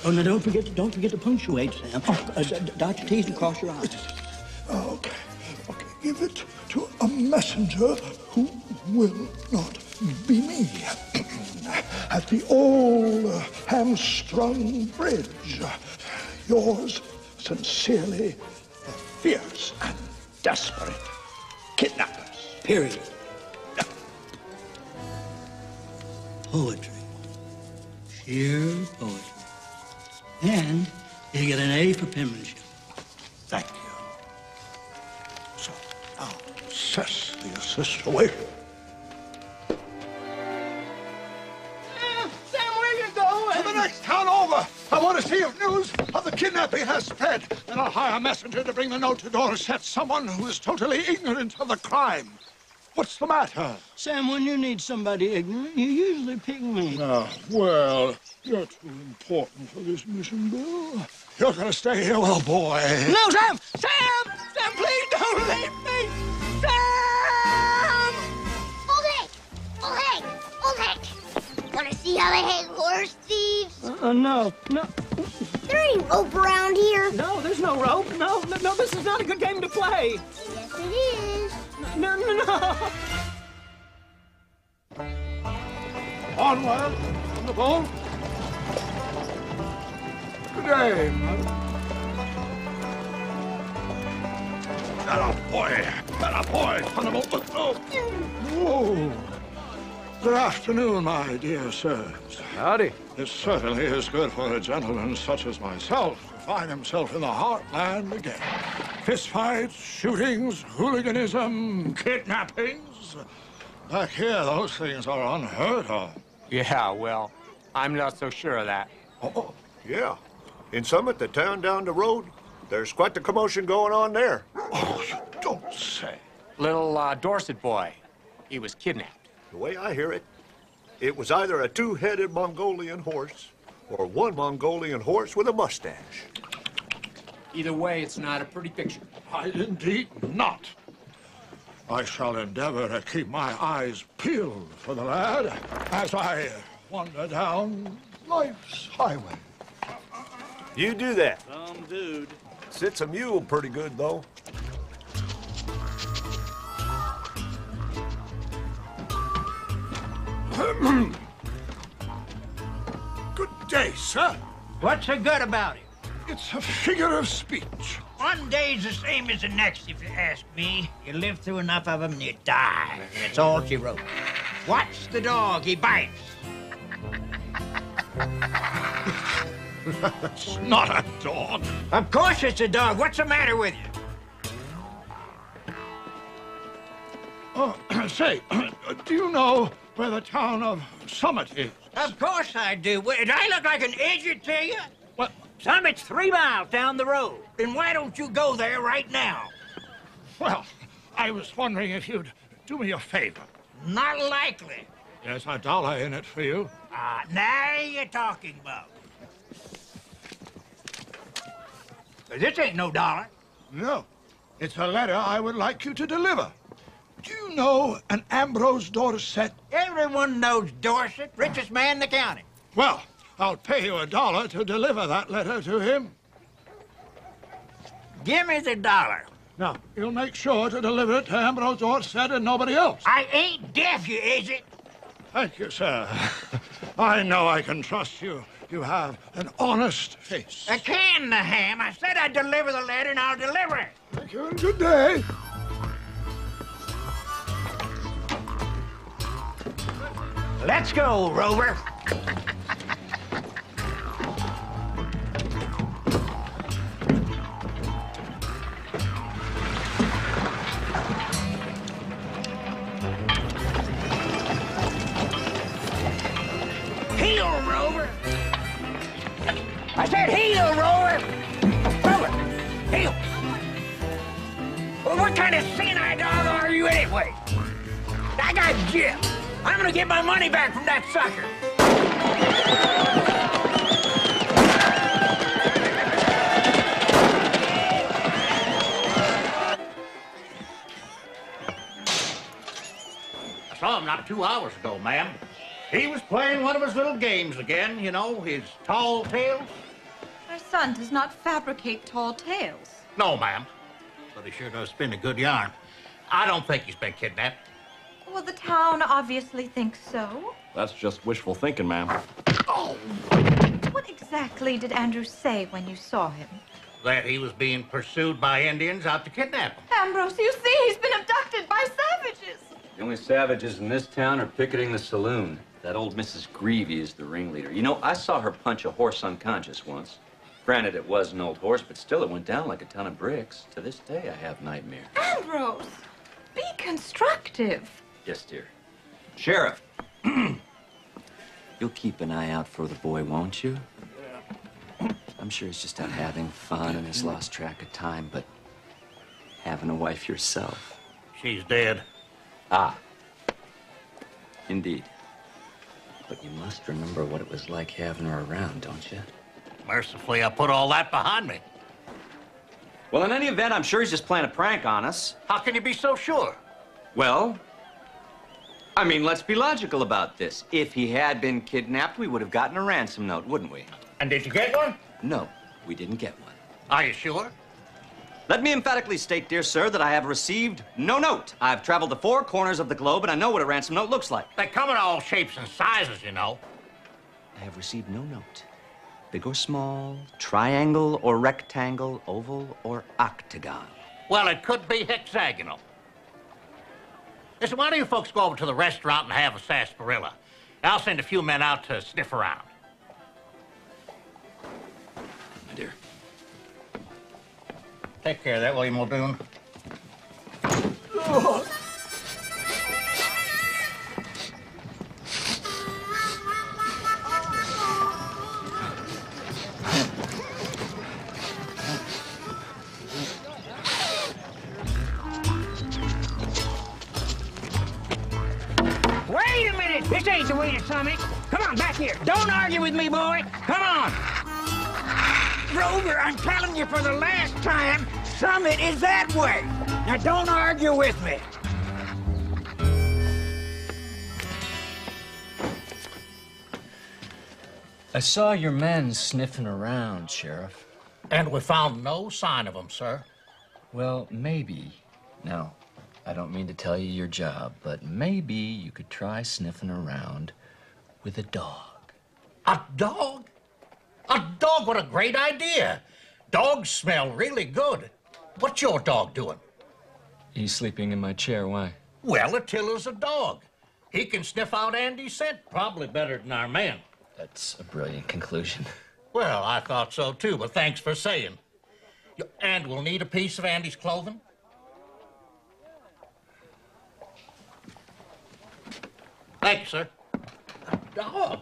Oh, now don't forget to punctuate, Sam. Dot your T's and cross your I's. Okay. Give it to a messenger who will not be me. At the old hamstrung bridge. Yours sincerely, the fierce and desperate kidnappers. Period. Poetry. Sheer poetry. And you get an A for penmanship. Thank you. So, now, assess the situation. Sam, where you going? To the next town over. I want to see if news of the kidnapping has spread. Then I'll hire a messenger to bring the note to Dorset, someone who is totally ignorant of the crime. What's the matter? Sam, when you need somebody ignorant, you usually pick me. Well, you're too important for this mission, Bill. You're gonna stay here, well, boy. No, Sam! Sam! Sam, please don't leave me! Sam! Old Hank! Wanna see how they hang horse thieves? No. There ain't rope around here. No, there's no rope. No, this is not a good game to play. Yes, it is. No. Onward, on the boat. Good day, That a boy, on the boat. Whoa. Good afternoon, my dear sirs. Howdy. It certainly is good for a gentleman such as myself to find himself in the heartland again. Fistfights, shootings, hooliganism, kidnappings. Back here, those things are unheard of. Yeah, well, I'm not so sure of that. Oh, yeah. In Summit, the town down the road, there's quite the commotion going on there. Oh, you don't say. Little Dorset boy. He was kidnapped. The way I hear it, it was either a two-headed Mongolian horse or one Mongolian horse with a mustache. Either way, it's not a pretty picture. Indeed not. I shall endeavor to keep my eyes peeled for the lad as I wander down life's highway. You do that. Some dude. Sits a mule pretty good, though. Good day, sir. What's so good about it? It's a figure of speech. One day's the same as the next, if you ask me. You live through enough of them and you die. That's all she wrote. Watch the dog, he bites. That's not a dog. Of course it's a dog. What's the matter with you? Say, do you know where the town of Summit is? Of course I do. Do I look like an idiot to you? What? Summit's 3 miles down the road. Then why don't you go there right now? Well, I was wondering if you'd do me a favor. Not likely. There's $1 in it for you. Now you're talking about. This ain't no dollar. No. It's a letter I would like you to deliver. Do you know an Ambrose Dorset? Everyone knows Dorset, richest man in the county. Well, I'll pay you $1 to deliver that letter to him. Give me the $1. Now, you'll make sure to deliver it to Ambrose Dorset and nobody else. I ain't deaf, you idiot. Thank you, sir. I know I can trust you. You have an honest face. A can the ham. I said I'd deliver the letter, and I'll deliver it. Thank you, and good day. Let's go, Rover. Heel, Rover. I said heel, Rover. Rover, heel. Well, what kind of senile dog are you anyway? I got Jim. I'm gonna get my money back from that sucker. I saw him not 2 hours ago, ma'am. He was playing one of his little games again, you know, his tall tales. My son does not fabricate tall tales. No, ma'am. But he sure does spin a good yarn. I don't think he's been kidnapped. Well, the town obviously thinks so. That's just wishful thinking, ma'am. Oh! What exactly did Andrew say when you saw him? That he was being pursued by Indians out to kidnap him. Ambrose, you see, he's been abducted by savages. The only savages in this town are picketing the saloon. That old Mrs. Greavy is the ringleader. You know, I saw her punch a horse unconscious once. Granted, it was an old horse, but still it went down like a ton of bricks. To this day, I have nightmares. Ambrose, be constructive. Yes, dear. Sheriff, you'll keep an eye out for the boy, won't you? I'm sure he's just out having fun and has lost track of time, but having a wife yourself. She's dead. Ah, indeed. But you must remember what it was like having her around, don't you? Mercifully, I put all that behind me. Well, in any event, I'm sure he's just playing a prank on us. How can you be so sure? Well, I mean, let's be logical about this. If he had been kidnapped, we would have gotten a ransom note, wouldn't we? And did you get one? No, we didn't get one. Are you sure? Let me emphatically state, dear sir, that I have received no note. I've traveled the 4 corners of the globe, and I know what a ransom note looks like. They come in all shapes and sizes, you know. I have received no note. Big or small, triangle or rectangle, oval or octagon. Well, it could be hexagonal. Listen, why don't you folks go over to the restaurant and have a sarsaparilla? I'll send a few men out to sniff around. My dear. Take care of that, William Muldoon. Wait a minute! This ain't the way to Summit. Come on, back here. Don't argue with me, boy. Come on. Rover, I'm telling you for the last time, Summit is that way. Now, don't argue with me. I saw your men sniffing around, Sheriff. And we found no sign of them, sir. Well, maybe. Now, I don't mean to tell you your job, but maybe you could try sniffing around with a dog. A dog? A dog? What a great idea. Dogs smell really good. What's your dog doing? He's sleeping in my chair. Why? Well, Attila's a dog. He can sniff out Andy's scent probably better than our men. That's a brilliant conclusion. Well, I thought so too, but thanks for saying. And we'll need a piece of Andy's clothing. Thank you, sir. A dog.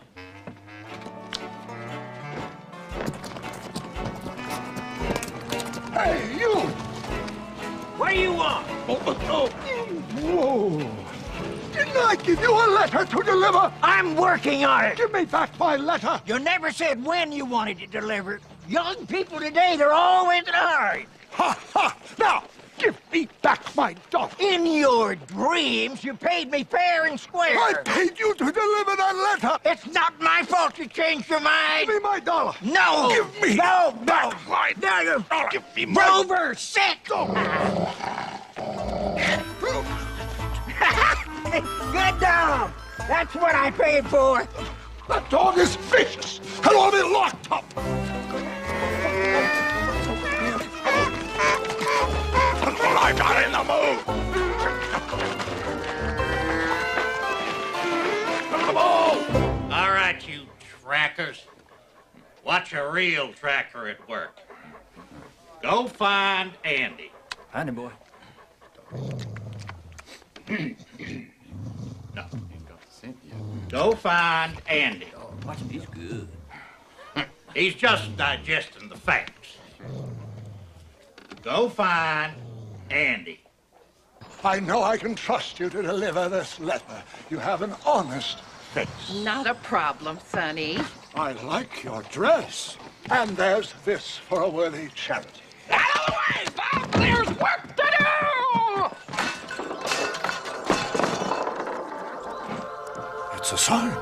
Hey, you! What do you want? Whoa! Didn't I give you a letter to deliver? I'm working on it. Give me back my letter. You never said when you wanted it delivered. Young people today, they're always in a hurry. Ha, ha! Now, Give me back my daughter. In your dreams, you paid me fair and square. I paid you to deliver that letter. It's not my fault you changed your mind. Give me my dollar. No. Give me back my dollar. Give me my... Rover, sit. Good dog. That's what I paid for. That dog is vicious. I want to be locked up. Well, I'm not in the mood. Come on. All right, you trackers. Watch a real tracker at work. Go find Andy. Find him, boy. No. Go find Andy. Watch him, he's good. He's just digesting the facts. Go find Andy. I know I can trust you to deliver this letter. You have an honest face. Not a problem, Sonny. I like your dress. And there's this for a worthy charity. Out of the way, Bob! There's work to do! It's a sign.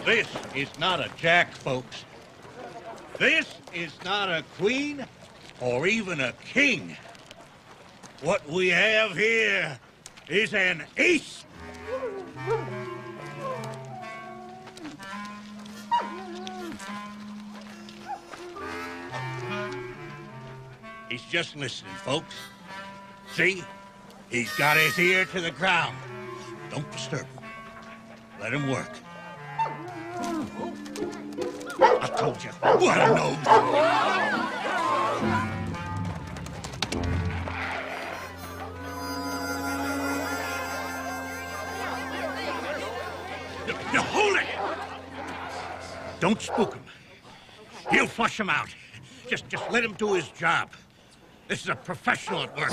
This is not a jack, folks. This is not a queen or even a king. What we have here is an ace. He's just listening, folks. See? He's got his ear to the ground. Don't disturb him. Let him work. I told you, what a nose. Now hold it! Don't spook him. He'll flush him out. Just let him do his job. This is a professional at work.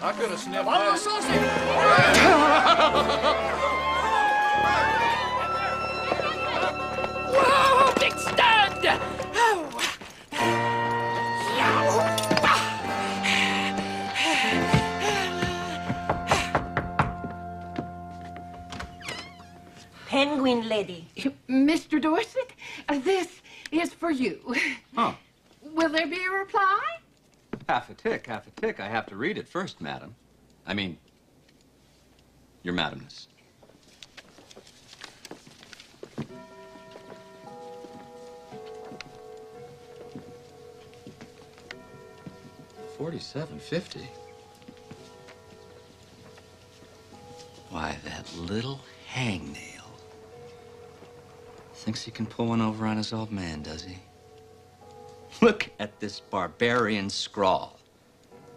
I could have sniffed Bottle that. of sausage. Whoa, big stud! Penguin lady. Mr. Dorset, this is for you. Oh, Will there be a reply? half a tick, half a tick. I have to read it first, madam. I mean, your madamness. $47.50. Why, that little hangnail thinks he can pull one over on his old man, does he? Look at this barbarian scrawl.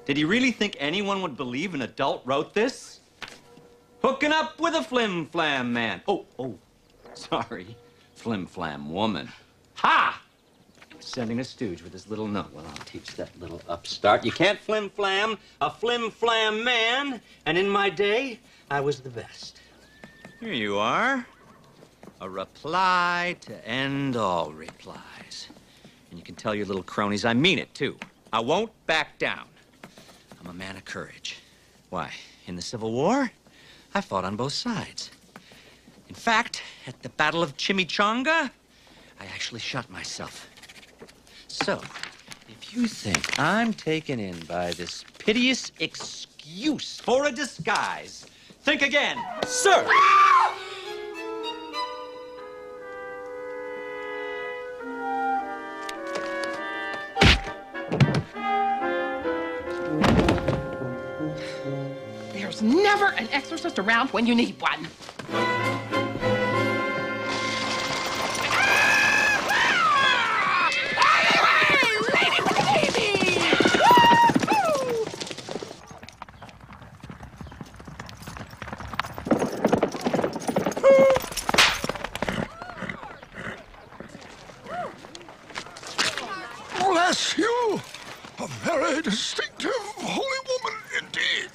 Did he really think anyone would believe an adult wrote this? Hooking up with a flim-flam man. Oh, sorry. Flim-flam woman. Ha! Sending a stooge with his little note. Well, I'll teach that little upstart. You can't flim-flam a flim-flam man. And in my day, I was the best. Here you are. A reply to end all replies. And you can tell your little cronies I mean it, too. I won't back down. I'm a man of courage. Why, in the Civil War, I fought on both sides. In fact, at the Battle of Chimichanga, I actually shot myself. So, if you think I'm taken in by this piteous excuse for a disguise, think again, sir! There's never an exorcist around when you need one. Bless you! A very distinctive holy woman indeed.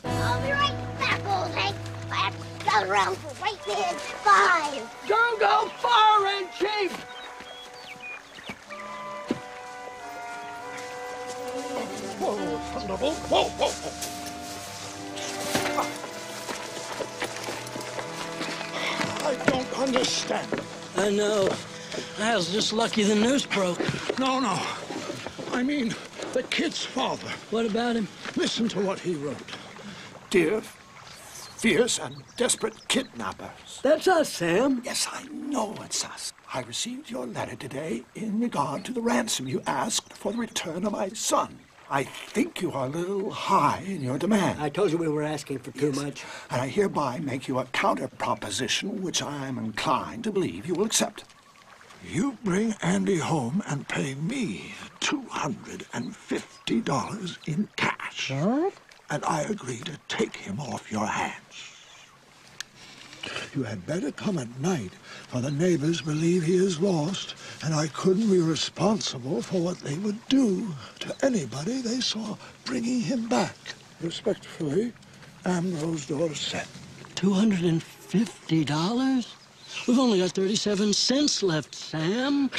I'll be right back, old Hank. I have to scout around for white man spies. Don't go far, Red Chief! Whoa, Thunderbolt! Whoa, whoa, whoa! I don't understand. I know. I was just lucky the news broke. No, no. I mean, the kid's father. What about him? Listen to what he wrote. Dear, fierce and desperate kidnappers. That's us, Sam. Yes, I know it's us. I received your letter today in regard to the ransom you asked for the return of my son. I think you are a little high in your demand. I told you we were asking for too much. And I hereby make you a counter proposition which I am inclined to believe you will accept. You bring Andy home and pay me $250 in cash. What? And I agree to take him off your hands. You had better come at night, for the neighbors believe he is lost, and I couldn't be responsible for what they would do to anybody they saw bringing him back. Respectfully, Ambrose Dorset. $250? We've only got 37 cents left, Sam.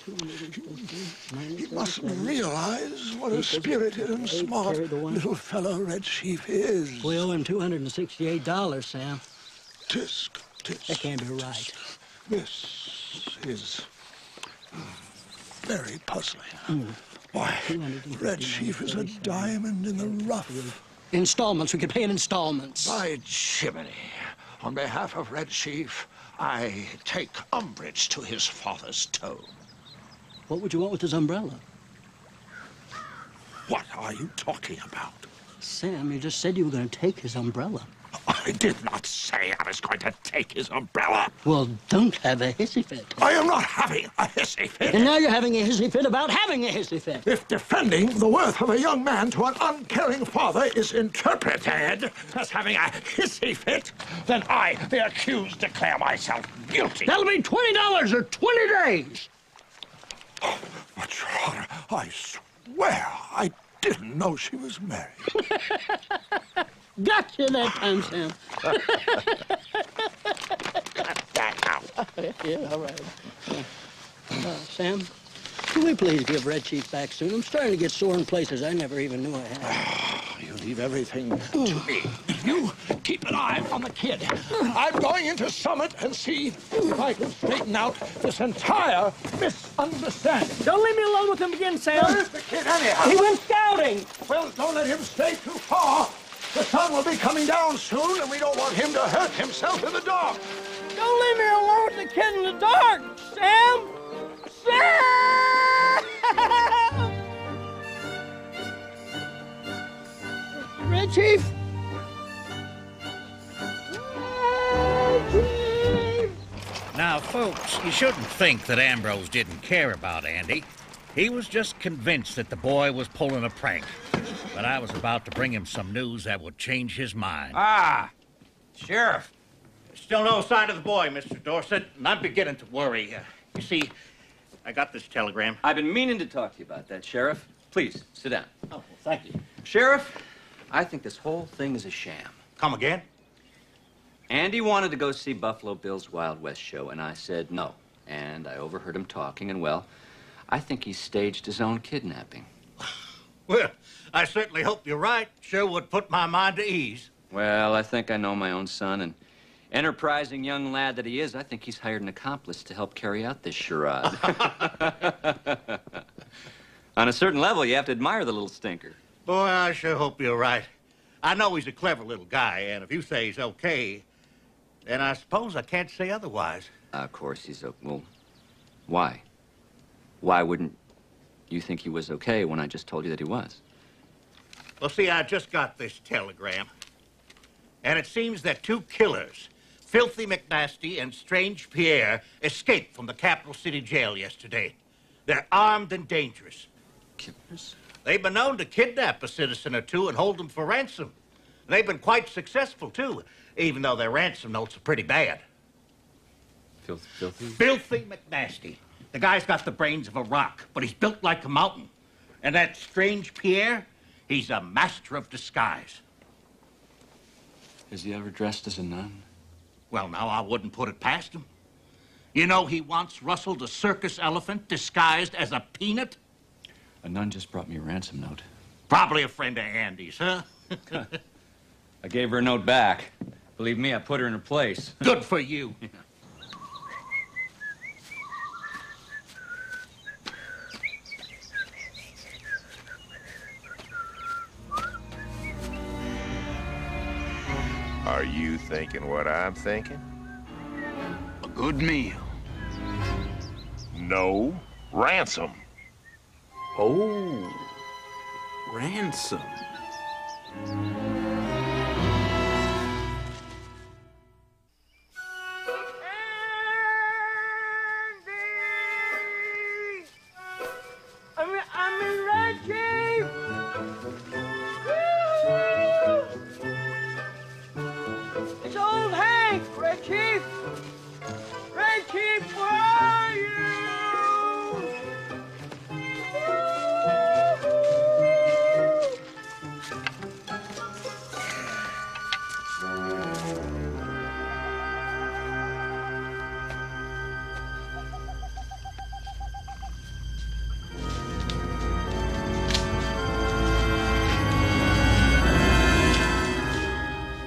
You mustn't realize what a spirited and smart little fellow Red Chief is. We owe him $268, Sam. Tisk, tisk. That can't be right. This is very puzzling. Why, Red Chief is a diamond in the rough. Installments. We could pay in installments. By Jiminy. On behalf of Red Chief, I take umbrage to his father's tone. What would you want with his umbrella? What are you talking about? Sam, you just said you were going to take his umbrella. I did not say I was going to take his umbrella. Well, don't have a hissy fit. I am not having a hissy fit. And now you're having a hissy fit about having a hissy fit. If defending the worth of a young man to an uncaring father is interpreted as having a hissy fit, then I, the accused, declare myself guilty. That'll be $20 or 20 days. Oh, but, Your Honor, I swear I didn't know she was married. Got you that time, Sam. Yeah, all right. Sam, can we please give Red Chief back soon? I'm starting to get sore in places I never even knew I had. You leave everything to me. You keep an eye on the kid. I'm going into Summit and see if I can straighten out this entire misunderstanding. Don't leave me alone with him again, Sam. Where's the kid anyhow? He went scouting. Well, don't let him stay too far. The sun will be coming down soon, and we don't want him to hurt himself in the dark. Don't leave me alone with the kid in the dark, Sam! Sam! Red Chief! Red Chief! Now, folks, you shouldn't think that Ambrose didn't care about Andy. He was just convinced that the boy was pulling a prank. But I was about to bring him some news that would change his mind. Ah, Sheriff. Still no sign of the boy, Mr. Dorset, and I'm beginning to worry. You see, I got this telegram. I've been meaning to talk to you about that, Sheriff. Please, sit down. Oh, well, thank you. Sheriff, I think this whole thing is a sham. Come again? Andy wanted to go see Buffalo Bill's Wild West show, and I said no. And I overheard him talking, and, well, I think he staged his own kidnapping. Well, I certainly hope you're right. Sure would put my mind at ease. Well, I think I know my own son, and Enterprising young lad that he is, I think he's hired an accomplice to help carry out this charade. On a certain level, you have to admire the little stinker. Boy, I sure hope you're right. I know he's a clever little guy, and if you say he's okay, then I suppose I can't say otherwise. Of course he's okay. Well, why? Why wouldn't you think he was okay when I just told you that he was? Well, see, I just got this telegram. And it seems that two killers, Filthy McNasty and Strange Pierre, escaped from the capital city jail yesterday. They're armed and dangerous. Killers? They've been known to kidnap a citizen or two and hold them for ransom. And they've been quite successful, too, even though their ransom notes are pretty bad. Filthy? Filthy McNasty. The guy's got the brains of a rock, but he's built like a mountain. And that Strange Pierre, he's a master of disguise. Has he ever dressed as a nun? Well, now, I wouldn't put it past him. You know, he once rustled a circus elephant disguised as a peanut. A nun just brought me a ransom note. Probably a friend of Andy's, huh? I gave her a note back. Believe me, I put her in her place. Good for you. Are you thinking what I'm thinking? A good meal. No, ransom. Oh, ransom. I'm in Red Chief! It's old Hank, Red Chief! Red Chief, where are you?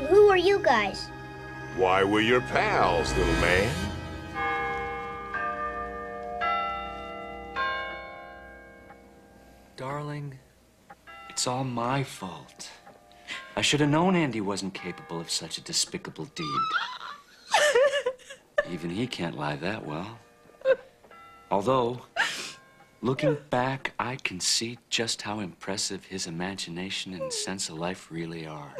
Who are you guys? Why, we're your pals, little man. Darling, it's all my fault. I should have known Andy wasn't capable of such a despicable deed. Even he can't lie that well. Although, looking back, I can see just how impressive his imagination and sense of life really are.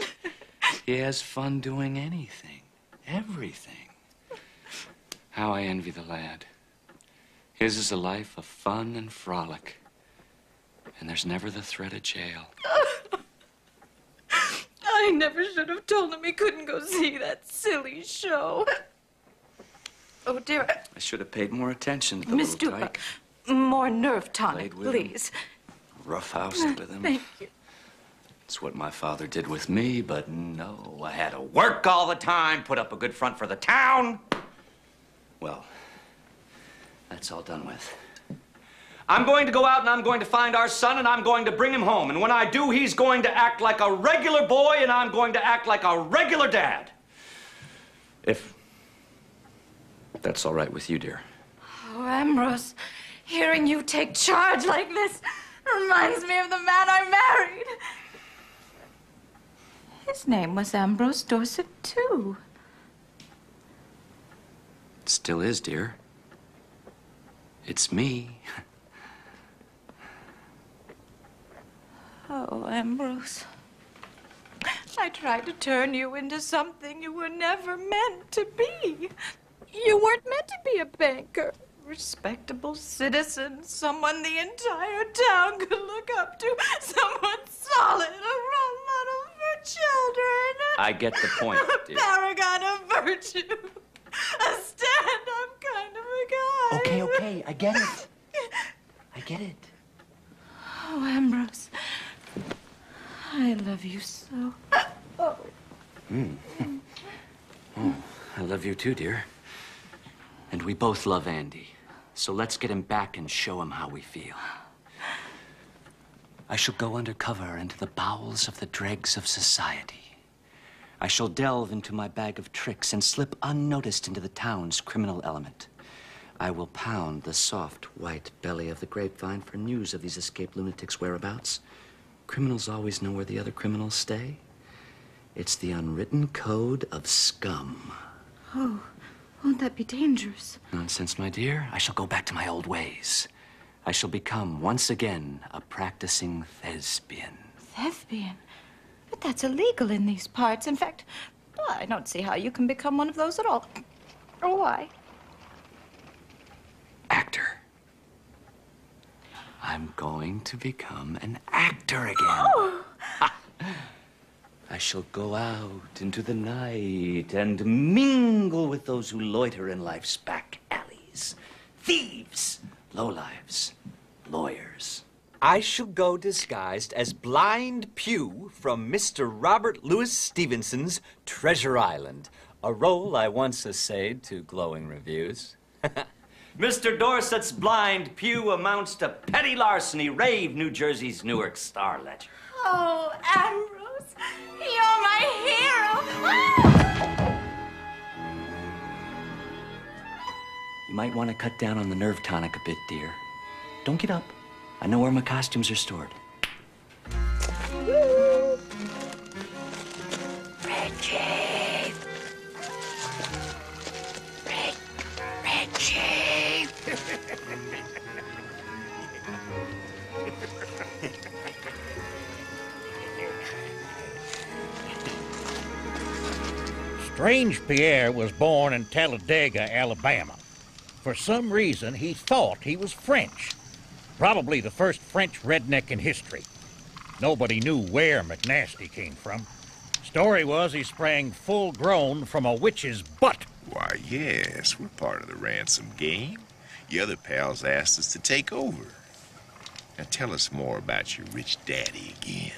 He has fun doing anything, everything. How I envy the lad. His is a life of fun and frolic. And there's never the threat of jail. I never should have told him he couldn't go see that silly show. Oh, dear. I should have paid more attention to the Miss little Dupa, tyke. more nerve tonic, Played with him. please. Roughhoused with him. Thank you. It's what my father did with me, but no, I had to work all the time, put up a good front for the town. Well, that's all done with. I'm going to go out and I'm going to find our son and I'm going to bring him home. And when I do, he's going to act like a regular boy and I'm going to act like a regular dad. If that's all right with you, dear. Oh, Ambrose, hearing you take charge like this reminds me of the man I married. His name was Ambrose Dorset, too. It still is, dear. It's me. Oh, Ambrose. I tried to turn you into something you were never meant to be. You weren't meant to be a banker. Respectable citizen, someone the entire town could look up to, someone solid, a role model for children. I get the point, A dear. paragon of virtue. A stand-up kind of a guy. Okay, I get it. I get it. Oh, Ambrose. I love you so. Oh. Oh, I love you too, dear. And we both love Andy. So let's get him back and show him how we feel. I shall go undercover into the bowels of the dregs of society. I shall delve into my bag of tricks and slip unnoticed into the town's criminal element. I will pound the soft, white belly of the grapevine for news of these escaped lunatics' whereabouts. Criminals always know where the other criminals stay. It's the unwritten code of scum. Oh, won't that be dangerous? Nonsense, my dear. I shall go back to my old ways. I shall become, once again, a practicing thespian. Thespian? But that's illegal in these parts. In fact, well, I don't see how you can become one of those at all. Or why? Actor. I'm going to become an actor again. Oh. I shall go out into the night and mingle with those who loiter in life's back alleys. Thieves, lowlives, lawyers. I shall go disguised as Blind Pew from Mr. Robert Louis Stevenson's Treasure Island, a role I once essayed to glowing reviews. Mr. Dorset's Blind Pew amounts to petty larceny, Rave, New Jersey's Newark Star Ledger. Oh, Ambrose, you're my hero. You might want to cut down on the nerve tonic a bit, dear. Don't get up. I know where my costumes are stored. Reggie! Reggie! Strange Pierre was born in Talladega, Alabama. For some reason, he thought he was French. Probably the first French redneck in history. Nobody knew where McNasty came from. Story was he sprang full grown from a witch's butt. Why, yes, we're part of the Ransom game. Your other pals asked us to take over. Now tell us more about your rich daddy again.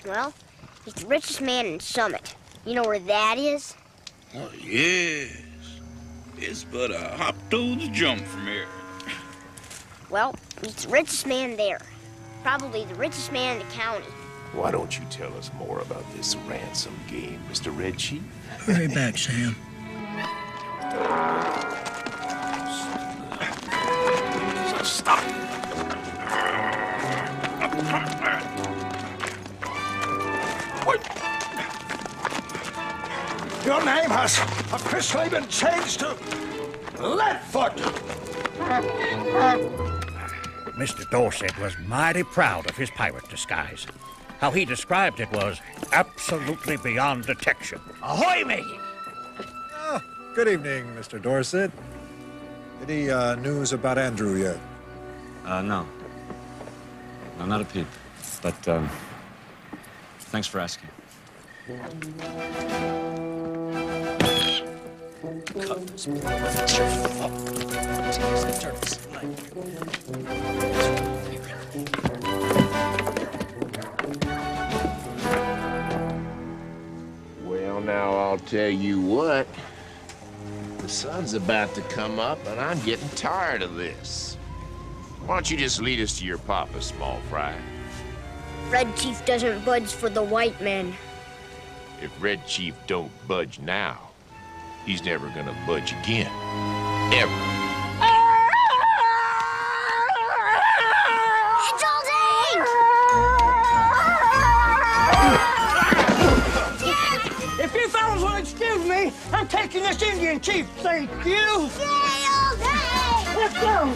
Well, he's the richest man in Summit. You know where that is? Oh, yes. It's but a hop-toad's jump from here. Well, he's the richest man there. Probably the richest man in the county. Why don't you tell us more about this ransom game, Mr. Red Chief? Hurry back, Sam. Stop. Your name has officially been changed to Leadfoot. Mr. Dorset was mighty proud of his pirate disguise. How he described it was absolutely beyond detection. Ahoy, me! Oh, good evening, Mr. Dorset. Any news about Andrew yet? No. No, not a peep. But, thanks for asking. It's your fault. Well, now, I'll tell you what. The sun's about to come up, and I'm getting tired of this. Why don't you just lead us to your papa, Small Fry? Red Chief doesn't budge for the white men. If Red Chief don't budge now, he's never gonna budge again. Ever. It's all Dave! If you fellas will excuse me, I'm taking this Indian chief. Thank you. Yay, all day! Let's go.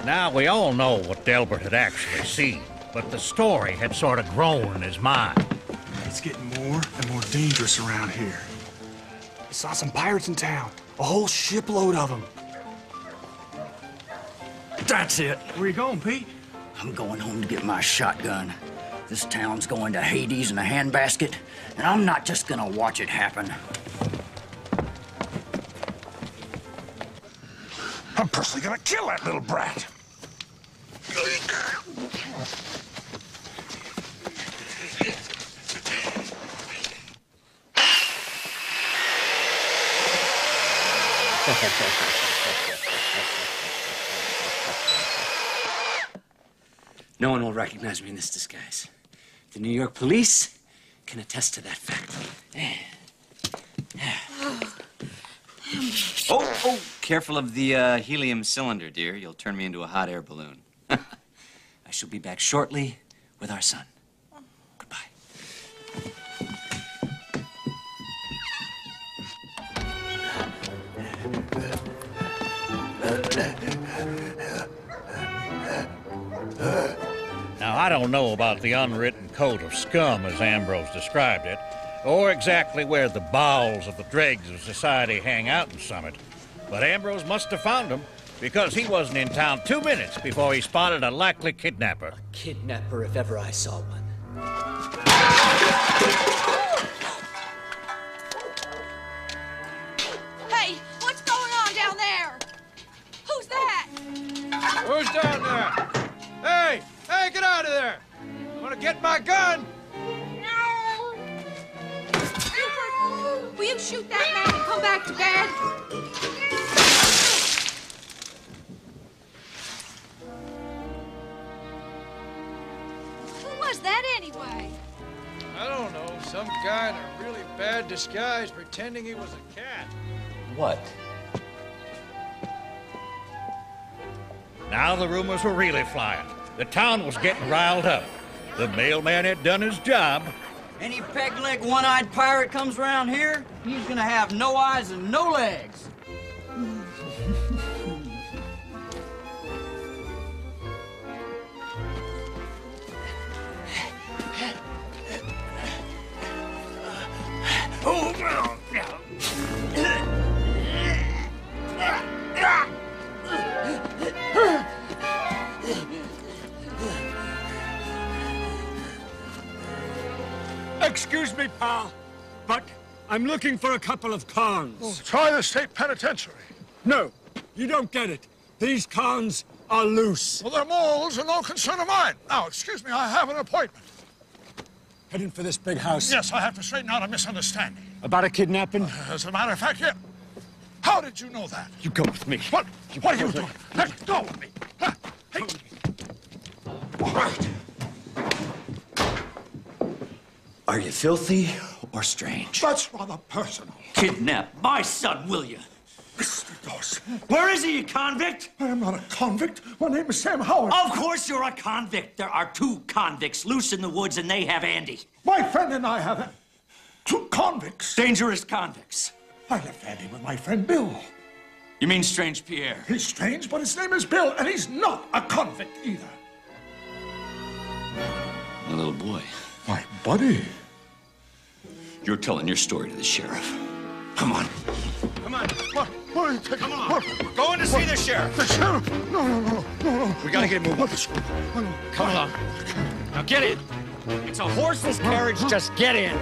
Now, we all know what Delbert had actually seen, but the story had sort of grown in his mind. It's getting more and more dangerous around here. I saw some pirates in town. A whole shipload of them. That's it. Where you going, Pete? I'm going home to get my shotgun. This town's going to Hades in a handbasket, and I'm not just gonna watch it happen. I'm personally gonna kill that little brat. No one will recognize me in this disguise. The New York police can attest to that fact. Oh, careful of the helium cylinder, dear. You'll turn me into a hot air balloon. I shall be back shortly with our son. Now, I don't know about the unwritten code of scum, as Ambrose described it, or exactly where the bowels of the dregs of society hang out in Summit, but Ambrose must have found them, because he wasn't in town 2 minutes before he spotted a likely kidnapper. Kidnapper, if ever I saw one. Hey, what's going on down there? Who's that? Who's down there? Hey! Hey, get out of there! I want to get my gun! Will you shoot that man and come back to bed? Who was that anyway? I don't know. Some guy in a really bad disguise pretending he was a cat. What? Now the rumors were really flying. The town was getting riled up. The mailman had done his job. Any peg-leg, one-eyed pirate comes around here, he's gonna have no eyes and no legs. Excuse me, pal, but I'm looking for a couple of cons. Oh, try the state penitentiary. No, you don't get it. These cons are loose. Well, they're moles and no concern of mine. Now, excuse me, I have an appointment. Heading for this big house. Yes, I have to straighten out a misunderstanding. About a kidnapping? As a matter of fact, yeah. How did you know that? You go with me. What? What are you doing? Let go of me. Hey. All right. Are you filthy or strange? That's rather personal. Kidnap my son, will you? Mr. Dawson. Where is he, you convict? I am not a convict. My name is Sam Howard. Of course you're a convict. There are 2 convicts loose in the woods, and they have Andy. My friend and I have 2 convicts. Dangerous convicts. I left Andy with my friend Bill. You mean Strange Pierre? He's strange, but his name is Bill, and he's not a convict either. My little boy. My buddy. You're telling your story to the sheriff. Come on. Come on. What are you taking? Come on. We're going to see the sheriff. The sheriff? No. We gotta get moving. Come along. Now get in. It's a horseless carriage. Just get in.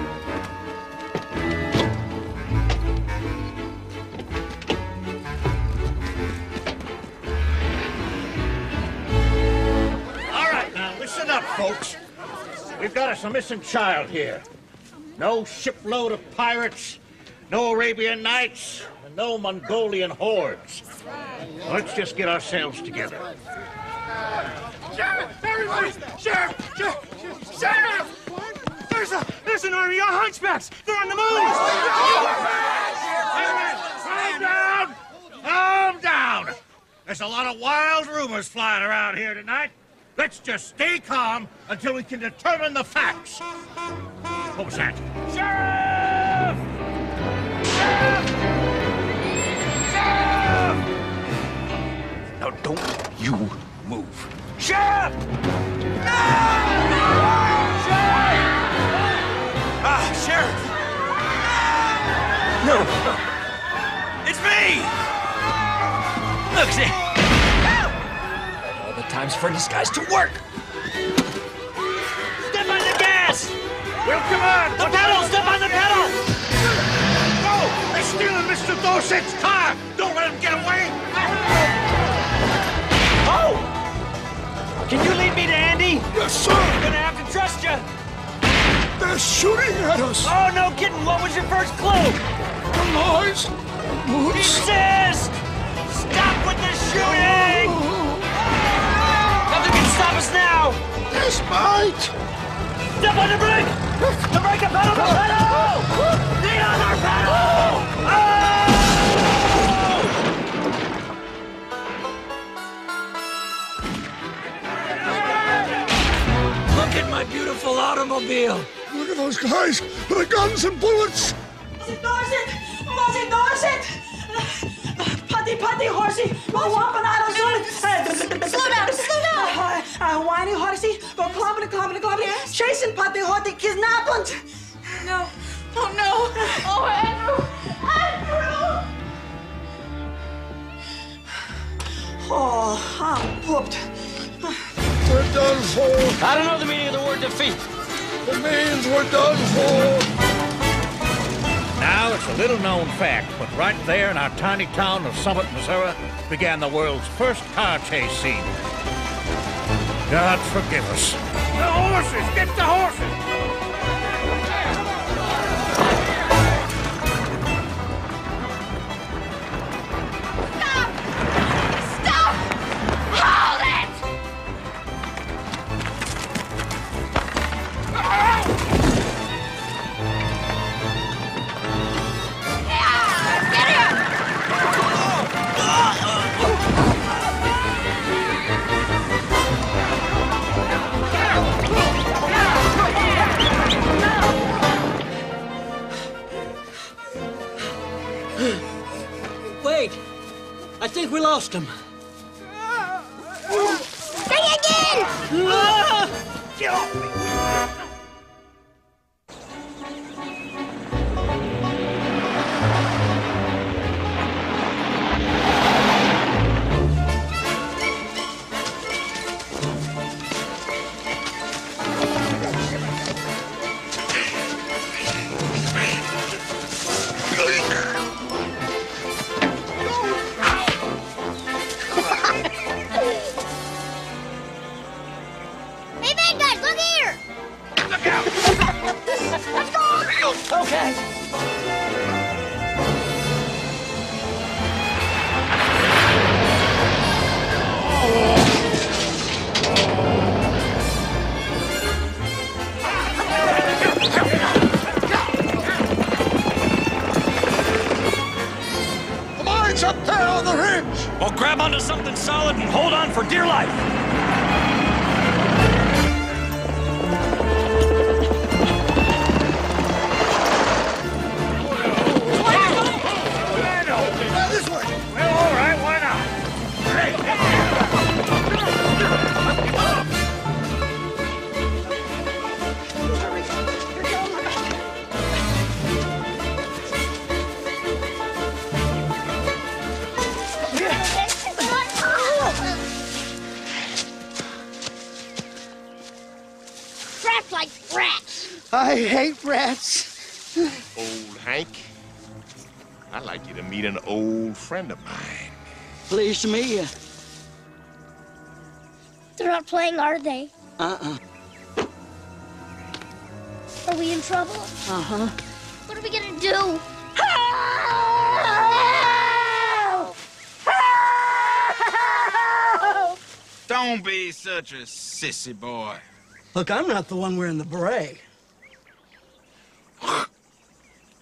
All right, now listen up, folks. We've got us a missing child here. No shipload of pirates, no Arabian Nights, and no Mongolian hordes. Let's just get ourselves together. Sheriff! Everybody! Sheriff! Sheriff! There's an army of hunchbacks! They're on the move! Calm down! There's a lot of wild rumors flying around here tonight. Let's just stay calm until we can determine the facts. What was that? Sheriff! Sheriff! Sheriff! Now, don't you move. Sheriff! Sheriff! No! It's me! Look, see? All the times for a disguise to work! Step on the gas! Well, come on! The pedal! Step on the pedal! No! They're stealing Mr. Dorset's car! Don't let him get away! Oh! Can you lead me to Andy? Yes, sir! I'm gonna have to trust you. They're shooting at us! Oh, no kidding! What was your first clue? The noise! Desist! Stop with the shooting! Nothing can stop us now! Despite! Step on the brake! The brake, the pedal, the pedal! The other pedal! Look at my beautiful automobile. Look at those guys with the guns and bullets. Dorset! Muzzy Dorset! Putty, horsey, go wampanato soon. Slow down. Whiny horsey, go clobbing. Yes? Chasing putty, horty, kidnapping. No. Oh, no. Oh, Andrew. Andrew! Oh, I'm pooped. We're done for. I don't know the meaning of the word defeat. It means we're done for. Now, it's a little-known fact, but right there in our tiny town of Summit, Missouri, began the world's first car chase scene. God forgive us. The horses! Get the horses! Stop! Hold it! Get him! Wait. I think we lost him. Sing again! Get off me! Hey, bad guys, look here! Look out! Let's go! Okay. The mine's up there on the ridge. Well, grab onto something solid and hold on for dear life. This way. Well, all right, why not? Trapped like rats. I hate rats. Old Hank, I'd like you to meet an old friend of mine. Pleased to meet you. They're not playing, are they? Uh-uh. Are we in trouble? Uh-huh. What are we gonna do? Don't be such a sissy boy. Look, I'm not the one wearing the beret.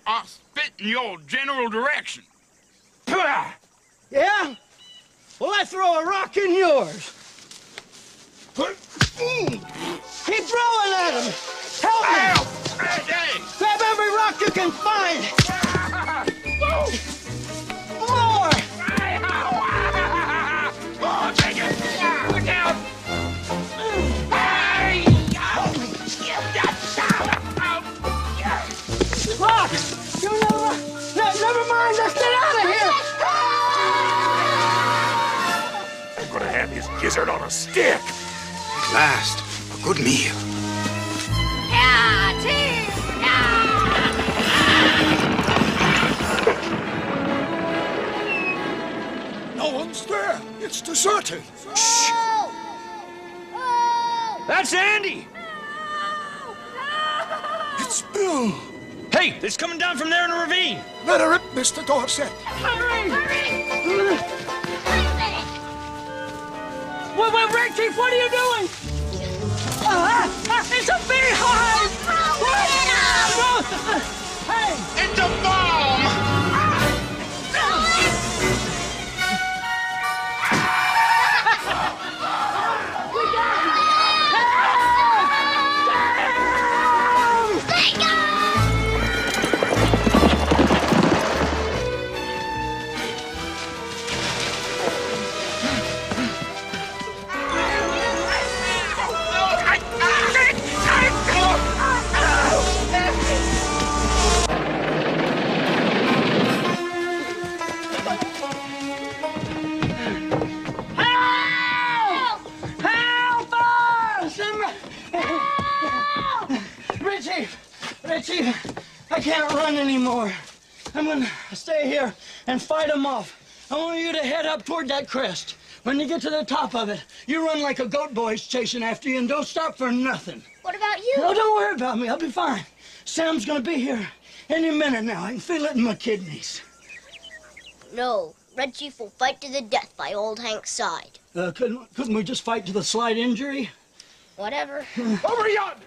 I'll spit in your general direction. Yeah? Well, I throw a rock in yours. Keep throwing at him. Help me. Grab every rock you can find. More. Oh, take it. Look out. Rock! You never mind. Let's get out of here. I'm gonna have his gizzard on a stick. At last, a good meal. No one's there. It's deserted. That's Andy! It's Bill. Hey, it's coming down from there in a ravine. Let her rip, Mr. Dorset. Hurry! Wait, Red Chief, what are you doing? It's a beehive! Hey! It's a bomb! Richie, I can't run anymore. I'm gonna stay here and fight them off. I want you to head up toward that crest. When you get to the top of it, you run like a goat boy's chasing after you and don't stop for nothing. What about you? No, don't worry about me. I'll be fine. Sam's gonna be here any minute now. I can feel it in my kidneys. No, Red Chief will fight to the death by old Hank's side. Couldn't we just fight to the slight injury? Whatever. Over yonder!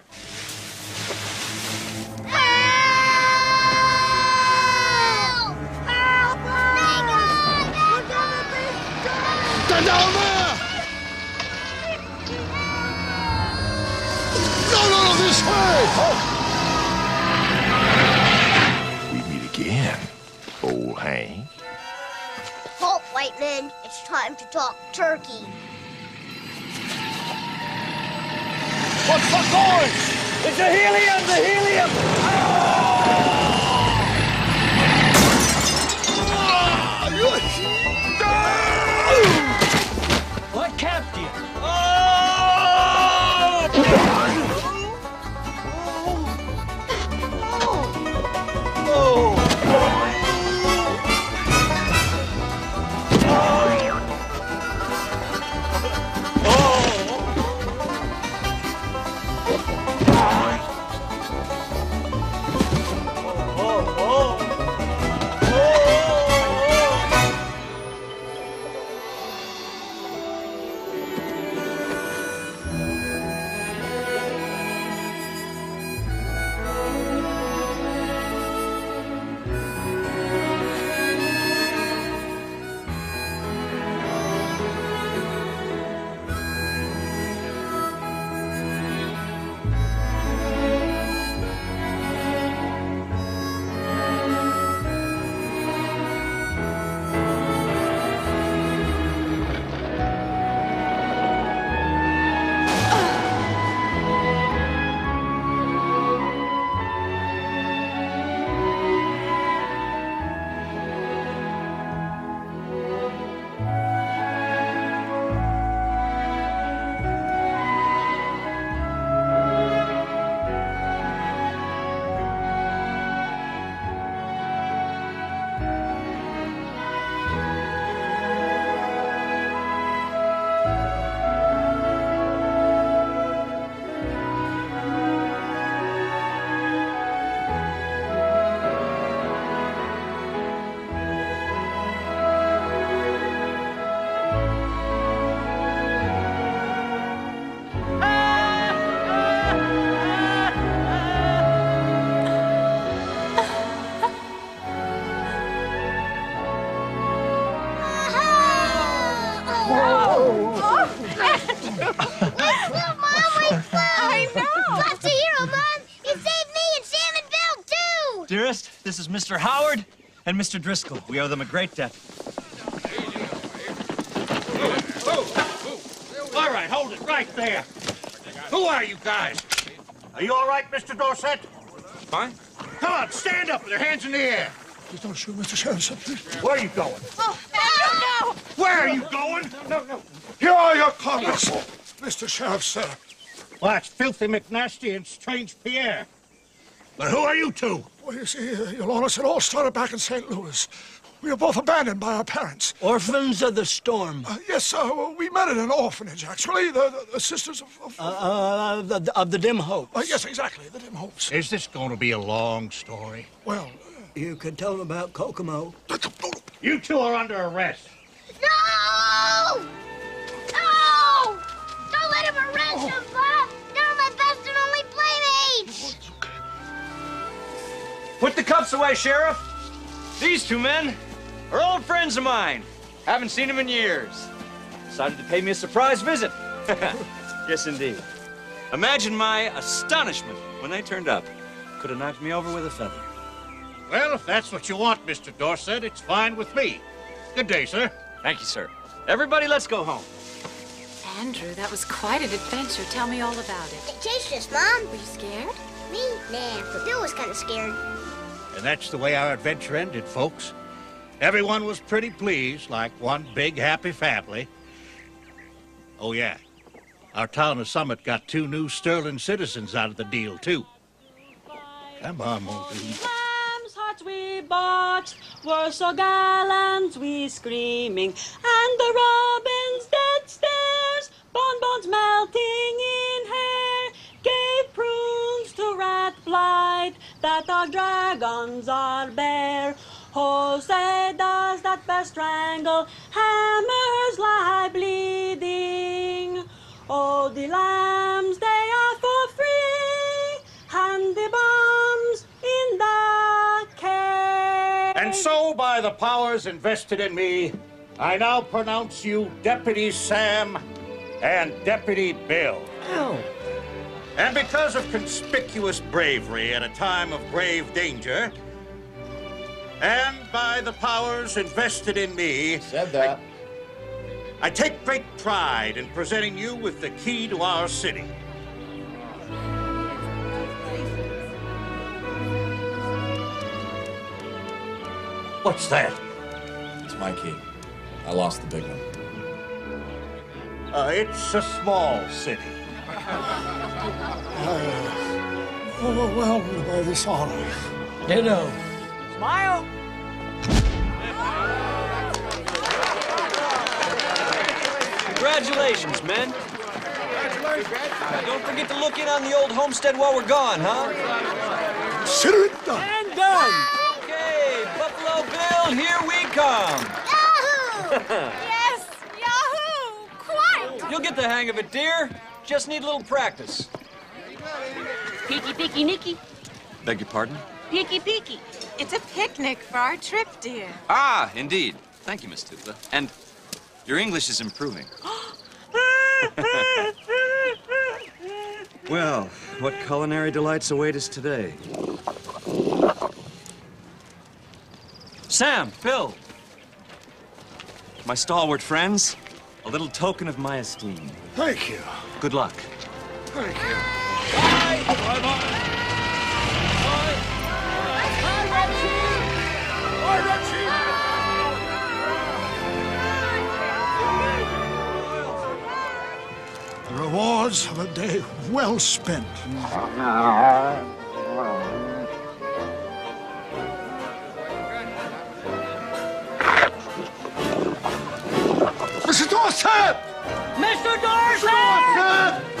They're down there! No, this way! We meet again, old Hank. Halt, white men. It's time to talk turkey. What's the noise? It's the helium! The helium! What capped you? I know! Lots of hero, Mom! You saved me and Sam and Bill, too! Dearest, this is Mr. Howard and Mr. Driscoll. We owe them a great debt. All right, hold it right there. Who are you guys? Are you all right, Mr. Dorset? Fine. Come on, stand up with your hands in the air. Please don't shoot, Mr. Sheriff, please. Where are you going? Oh, I don't know! Where are you going? No. Here are your comments, Mr. Sheriff, sir. Well, that's Filthy McNasty and Strange Pierre. But who are you two? Well, you see, Your Honor, it all started back in St. Louis. We were both abandoned by our parents. Orphans of the Storm. Yes, sir. We met at an orphanage, actually. The Sisters of the Dim Hopes. Yes, exactly. The Dim Hopes. Is this going to be a long story? Well, you could tell them about Kokomo. You two are under arrest. No! No! Don't let him arrest him, Bob! Don't Put the cups away, Sheriff. These two men are old friends of mine. Haven't seen them in years. Decided to pay me a surprise visit. Yes, indeed. Imagine my astonishment when they turned up. Could have knocked me over with a feather. Well, if that's what you want, Mr. Dorset, it's fine with me. Good day, sir. Thank you, sir. Everybody, let's go home. Andrew, that was quite an adventure. Tell me all about it. They chased us, Mom. Were you scared? Me? Nah, but Bill was kind of scared. And that's the way our adventure ended, folks. Everyone was pretty pleased, like one big happy family. Oh, yeah. Our town of Summit got 2 new Sterling citizens out of the deal, too. Come on, Muldoon. Lamb's hearts we bought were so gallant, we screaming, and the robin's dead stares, bonbons melting in hair, gave prunes to rat blight that our dragons are bare. Oh, say does that bear strangle, hammers lie bleeding. Oh, the lambs, they are for free, and the bombs in the cave. And so, by the powers invested in me, I now pronounce you Deputy Sam and Deputy Bill. Oh. And because of conspicuous bravery at a time of grave danger, and by the powers invested in me... Said that. I take great pride in presenting you with the key to our city. What's that? It's my key. I lost the big one. It's a small city. Overwhelmed by this honor. Ditto. Smile. Congratulations, men. Don't forget to look in on the old homestead while we're gone, huh? Consider it done. And done. Okay, Buffalo Bill, here we come. Yahoo! Yes, Yahoo! Quite! You'll get the hang of it, dear. Just need a little practice. Peeky, peeky, Nicky. Beg your pardon? Peeky, peeky. It's a picnic for our trip, dear. Ah, indeed. Thank you, Miss Tupla. And your English is improving. Well, what culinary delights await us today? Sam, Bill, my stalwart friends, a little token of my esteem. Thank you. Good luck. Thank you. Bye. Bye-bye. The rewards of a day well spent. Mr. Dorset! Mr. Dorset!